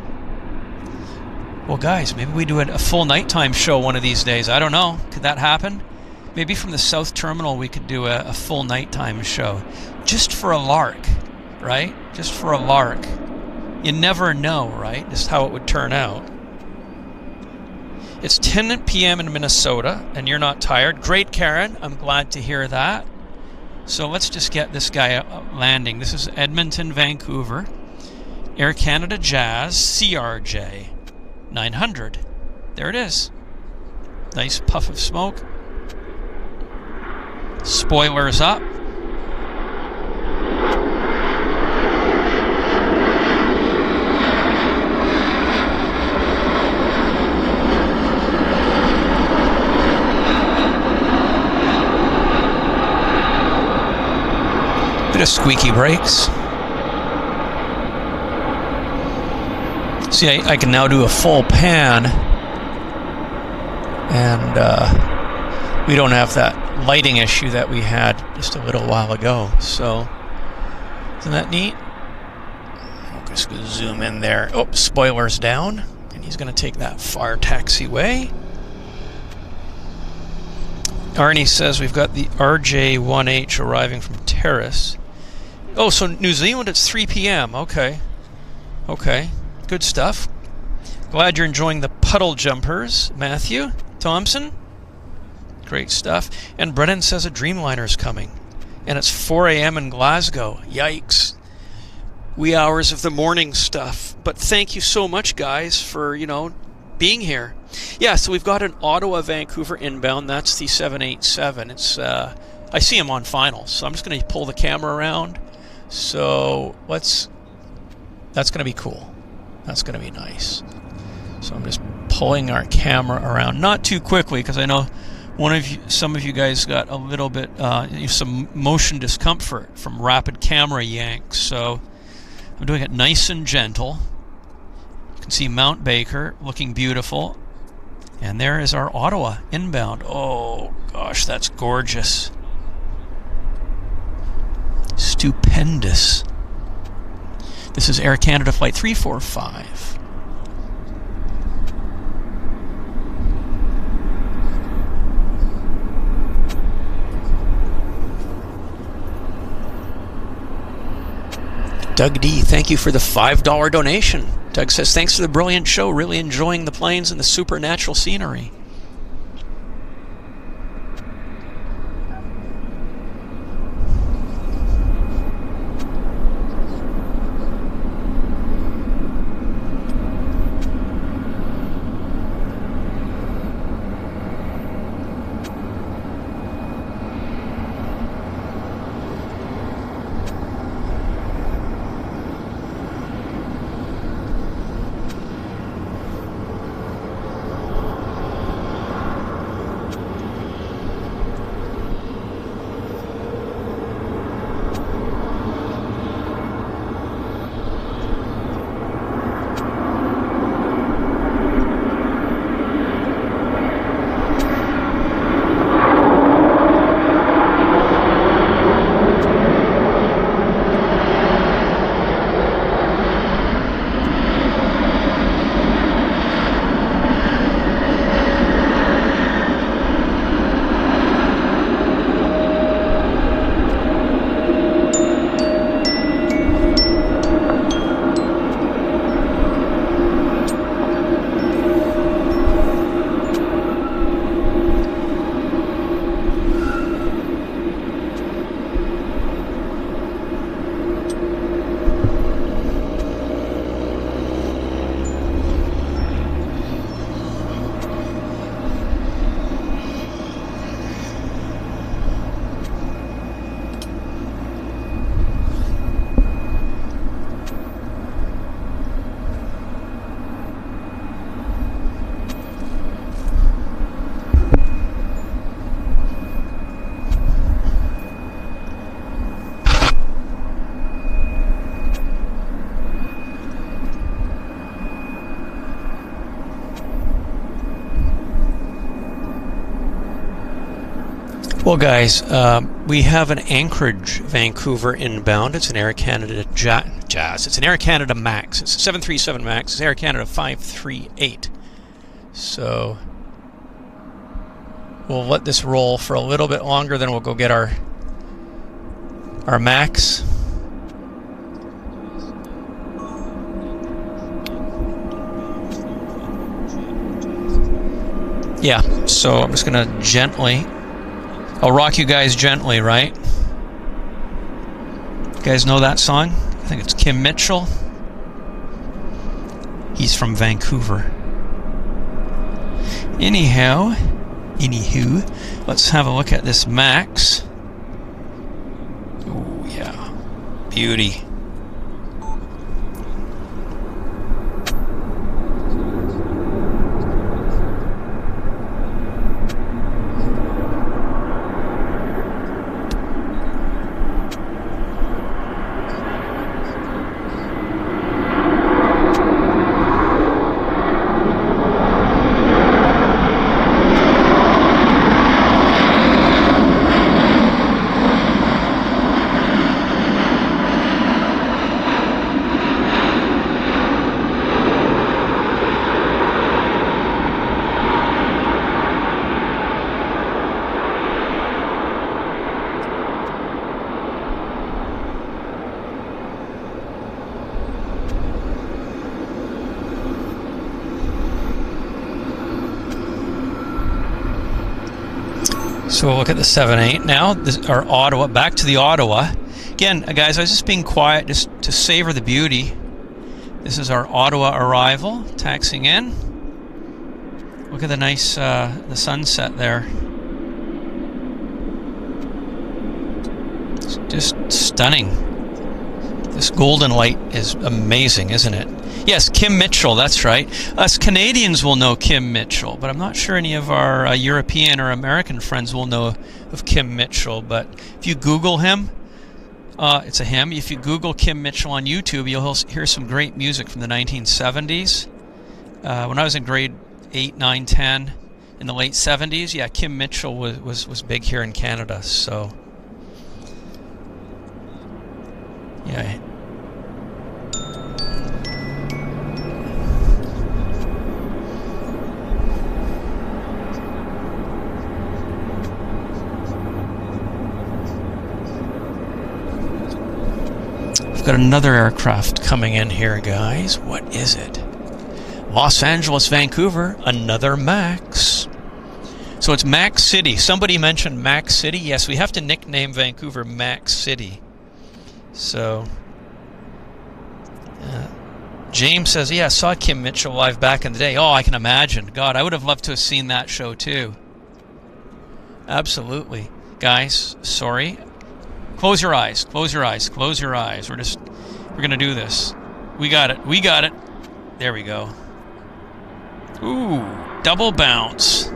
Well, guys, maybe we do a full nighttime show one of these days. I don't know. Could that happen? Maybe from the South Terminal we could do a full nighttime show. Just for a lark, right? Just for a lark. You never know, right? Just how it would turn out. It's 10 p.m. in Minnesota, and you're not tired. Great, Karen. I'm glad to hear that. So let's just get this guy landing. This is Edmonton, Vancouver. Air Canada Jazz CRJ 900. There it is. Nice puff of smoke. Spoilers up. Bit of squeaky brakes. See, I can now do a full pan, and we don't have that lighting issue that we had just a little while ago. So, isn't that neat? I'll just zoom in there. Oh, spoilers down. And he's going to take that far taxiway. Arnie says we've got the RJ1H arriving from Terrace. Oh, so New Zealand, it's 3 p.m. Okay. Okay. Good stuff. Glad you're enjoying the puddle jumpers, Matthew Thompson. Great stuff. And Brennan says a Dreamliner's coming. And it's 4 a.m. in Glasgow. Yikes. Wee hours of the morning stuff. But thank you so much, guys, for, being here. Yeah, so we've got an Ottawa, Vancouver inbound. That's the 787. It's I see him on finals, so I'm just going to pull the camera around. So that's going to be cool. That's going to be nice. So I'm just pulling our camera around, not too quickly, because I know some of you guys got a little bit some motion discomfort from rapid camera yanks. So I'm doing it nice and gentle. You can see Mount Baker looking beautiful. And there is our Ottawa inbound. Oh, gosh, that's gorgeous. Stupendous. This is Air Canada Flight 345. Doug D, thank you for the $5 donation. Doug says, thanks for the brilliant show. Really enjoying the planes and the supernatural scenery. Well, guys, we have an Anchorage, Vancouver inbound. It's an Air Canada Jazz. It's an Air Canada Max. It's a 737 Max. It's Air Canada 538. So we'll let this roll for a little bit longer, then we'll go get our Max. Yeah, so I'm just going to gently... I'll rock you guys gently, right? You guys know that song? I think it's Kim Mitchell. He's from Vancouver. Anywho, let's have a look at this Max. Oh, yeah. Beauty. So we'll look at the 7-8 now. Our Ottawa, back to the Ottawa. Again, guys, I was just being quiet just to savor the beauty. This is our Ottawa arrival, taxiing in. Look at the nice, the sunset there. It's just stunning. This golden light is amazing, isn't it? Yes, Kim Mitchell, that's right. Us Canadians will know Kim Mitchell, but I'm not sure any of our European or American friends will know of Kim Mitchell. But if you Google him, it's a him. If you Google Kim Mitchell on YouTube, you'll hear some great music from the 1970s. When I was in grade 8, 9, 10, in the late 70s, yeah, Kim Mitchell was big here in Canada. So, yeah. Got another aircraft coming in here, guys. What is it? Los Angeles, Vancouver, another MAX. So it's MAX City. Somebody mentioned MAX City. Yes, we have to nickname Vancouver MAX City. So James says, yeah, I saw Kim Mitchell live back in the day. Oh, I can imagine. God, I would have loved to have seen that show too. Absolutely. Guys, sorry. Close your eyes. Close your eyes. Close your eyes. We're going to do this. We got it. We got it. There we go. Ooh, double bounce.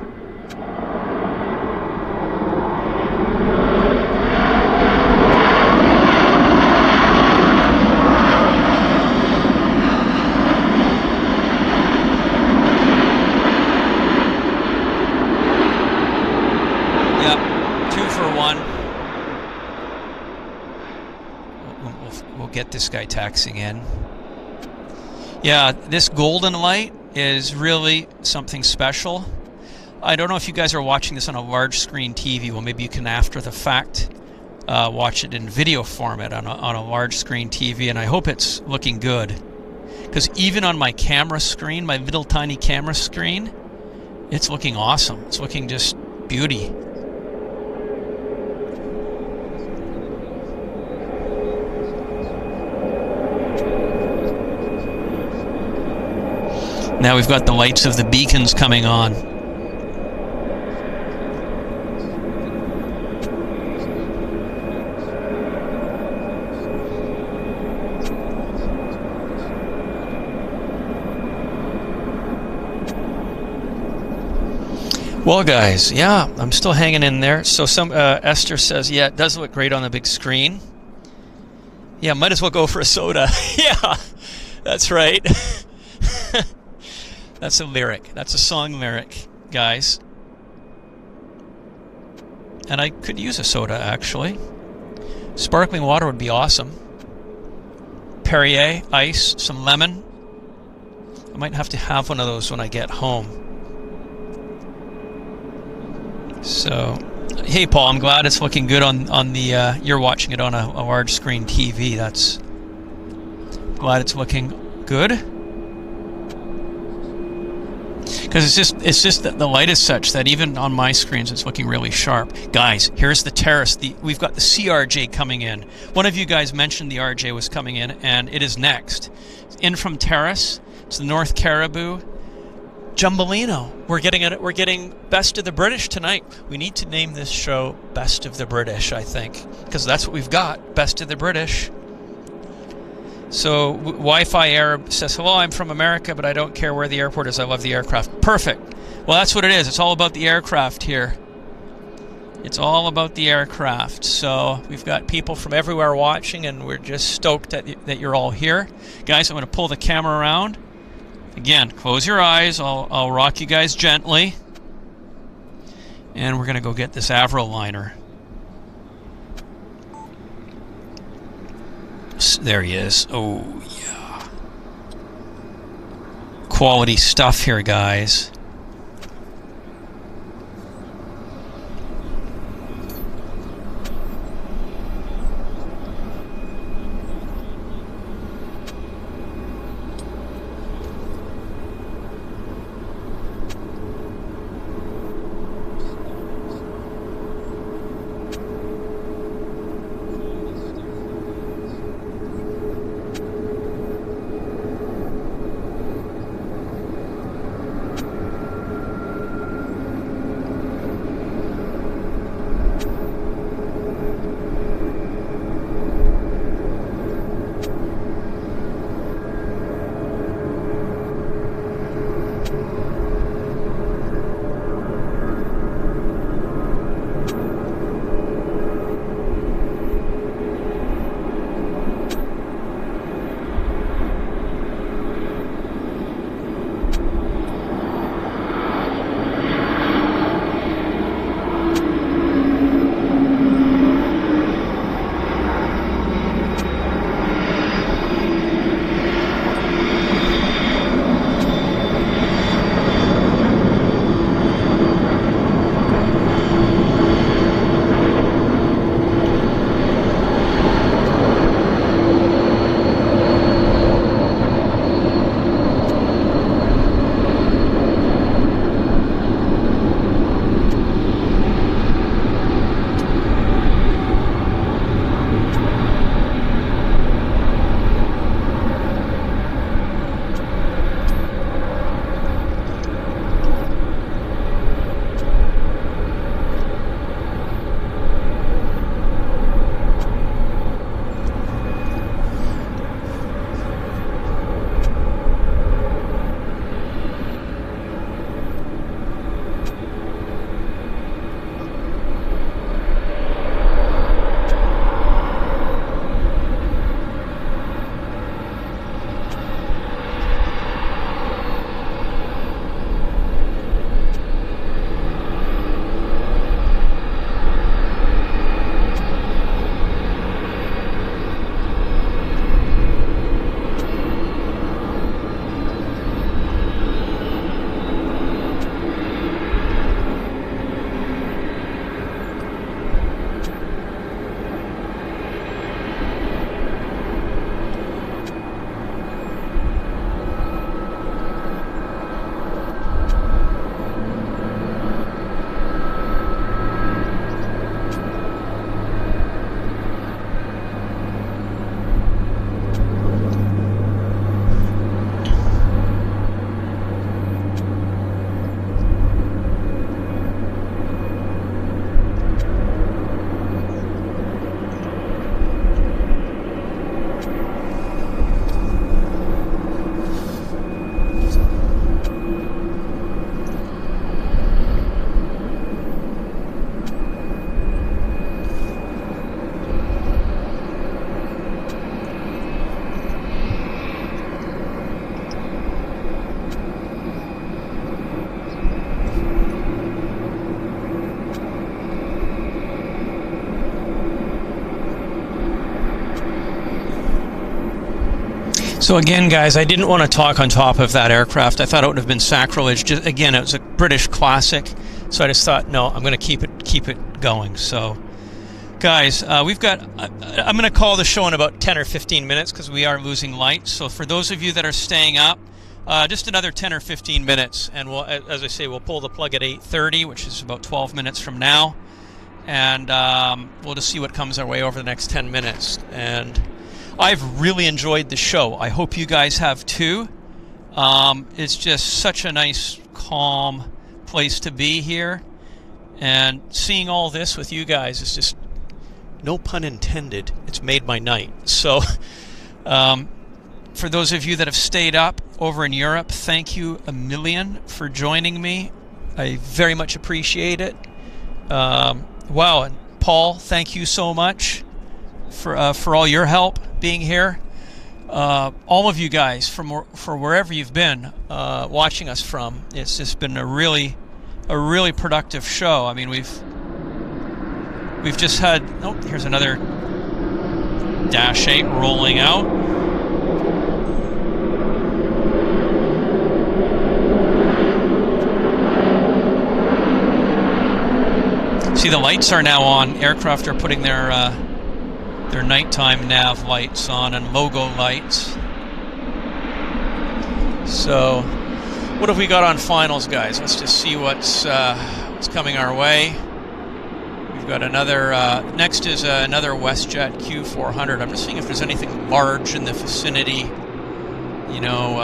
Yep, 2 for 1. We'll get this guy taxiing in. Yeah, this golden light is really something special. I don't know if you guys are watching this on a large screen TV. Well, maybe you can, after the fact, watch it in video format on a large screen TV, and I hope it's looking good. Because even on my camera screen, my little tiny camera screen, it's looking awesome. It's looking just beauty. Now we've got the lights of the beacons coming on. Well, guys, yeah, I'm still hanging in there. So Esther says, yeah, it does look great on the big screen. Yeah, might as well go for a soda. Yeah, that's right. That's a lyric. That's a song lyric, guys. And I could use a soda, actually. Sparkling water would be awesome. Perrier, ice, some lemon. I might have to have one of those when I get home. So, hey, Paul, I'm glad it's looking good on the, you're watching it on a large screen TV. That's, glad it's looking good. Because it's just that the light is such that even on my screens it's looking really sharp. Guys, here's the terrace. We've got the CRJ coming in. One of you guys mentioned the RJ was coming in, and it is next. In from Terrace. It's the North Caribou Jumbolino. We're getting Best of the British tonight. We need to name this show Best of the British, I think, because that's what we've got. Best of the British. So Wi-Fi Arab says, hello, I'm from America, but I don't care where the airport is. I love the aircraft. Perfect. Well, that's what it is. It's all about the aircraft here. It's all about the aircraft. So we've got people from everywhere watching, and we're just stoked that you're all here. Guys, I'm going to pull the camera around. Again, close your eyes. I'll rock you guys gently. And we're going to go get this Airliner. There he is. Oh, yeah. Quality stuff here, guys. So again, guys, I didn't want to talk on top of that aircraft. I thought it would have been sacrilege. Just, again, it was a British classic, so I just thought, no, I'm going to keep it going. So, guys, we've got. I'm going to call the show in about 10 or 15 minutes because we are losing light. So for those of you that are staying up, just another 10 or 15 minutes, and we'll, as I say, we'll pull the plug at 8:30, which is about 12 minutes from now, and we'll just see what comes our way over the next 10 minutes. And I've really enjoyed the show. I hope you guys have too. It's just such a nice, calm place to be here, and seeing all this with you guys is just, no pun intended, it's made my night. So for those of you that have stayed up over in Europe, thank you a million for joining me. I very much appreciate it. Wow, and Paul, thank you so much for all your help being here. All of you guys for wherever you've been watching us from. It's just been a really productive show. I mean, we've just had, oh, here's another Dash 8 rolling out. See, the lights are now on. Aircraft are putting their nighttime nav lights on and logo lights. So, what have we got on finals, guys? Let's just see what's coming our way. We've got another. Next is another Westjet Q400. I'm just seeing if there's anything large in the vicinity. You know,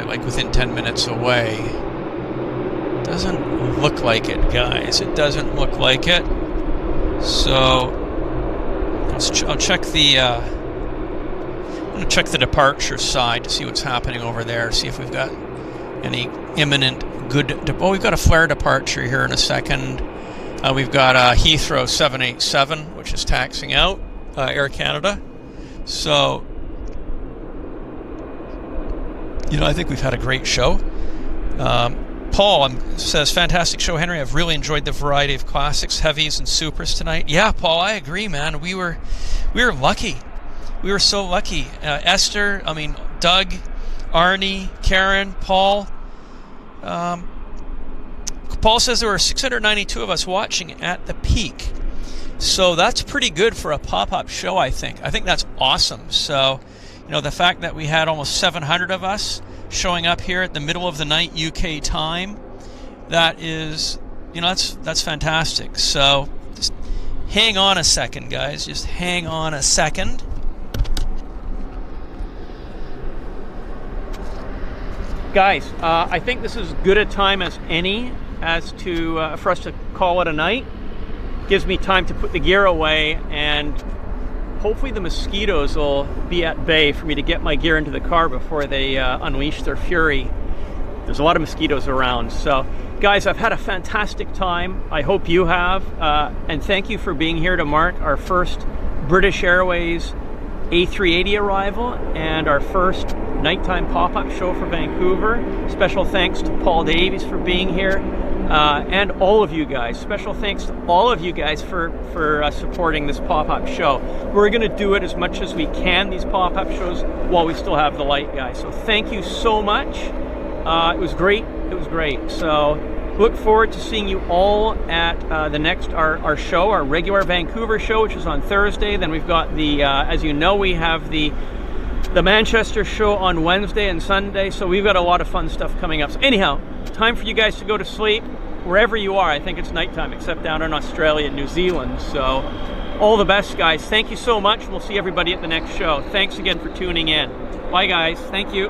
like within 10 minutes away. Doesn't look like it, guys. It doesn't look like it. So I'll check the. I'm going to check the departure side to see what's happening over there. See if we've got any imminent good. We've got a flare departure here in a second. We've got Heathrow 787, which is taxiing out, Air Canada. So, I think we've had a great show. Paul says, fantastic show, Henry. I've really enjoyed the variety of classics, heavies, and supers tonight. Yeah, Paul, I agree, man. We were lucky. We were so lucky. Esther, Doug, Arnie, Karen, Paul. Paul says there were 692 of us watching at the peak. So that's pretty good for a pop-up show, I think. I think that's awesome. So, the fact that we had almost 700 of us showing up here at the middle of the night UK time, that is, that's fantastic. So just hang on a second, guys. Just hang on a second. Guys, I think this is as good a time as any as to for us to call it a night. Gives me time to put the gear away, and hopefully the mosquitoes will be at bay for me to get my gear into the car before they unleash their fury. There's a lot of mosquitoes around. So, guys, I've had a fantastic time. I hope you have. And thank you for being here to mark our first British Airways A380 arrival and our first nighttime pop-up show for Vancouver. Special thanks to Paul Davies for being here, and all of you guys. Special thanks to all of you guys for supporting this pop-up show. We're going to do it as much as we can, these pop-up shows, while we still have the light, guys. So thank you so much. It was great. It was great. So look forward to seeing you all at the next our show, our regular Vancouver show, which is on Thursday. Then we've got the as you know, we have the Manchester show on Wednesday and Sunday. So we've got a lot of fun stuff coming up. So anyhow, time for you guys to go to sleep wherever you are. I think it's nighttime, except down in Australia and New Zealand. So all the best, guys. Thank you so much. We'll see everybody at the next show. Thanks again for tuning in. Bye, guys. Thank you.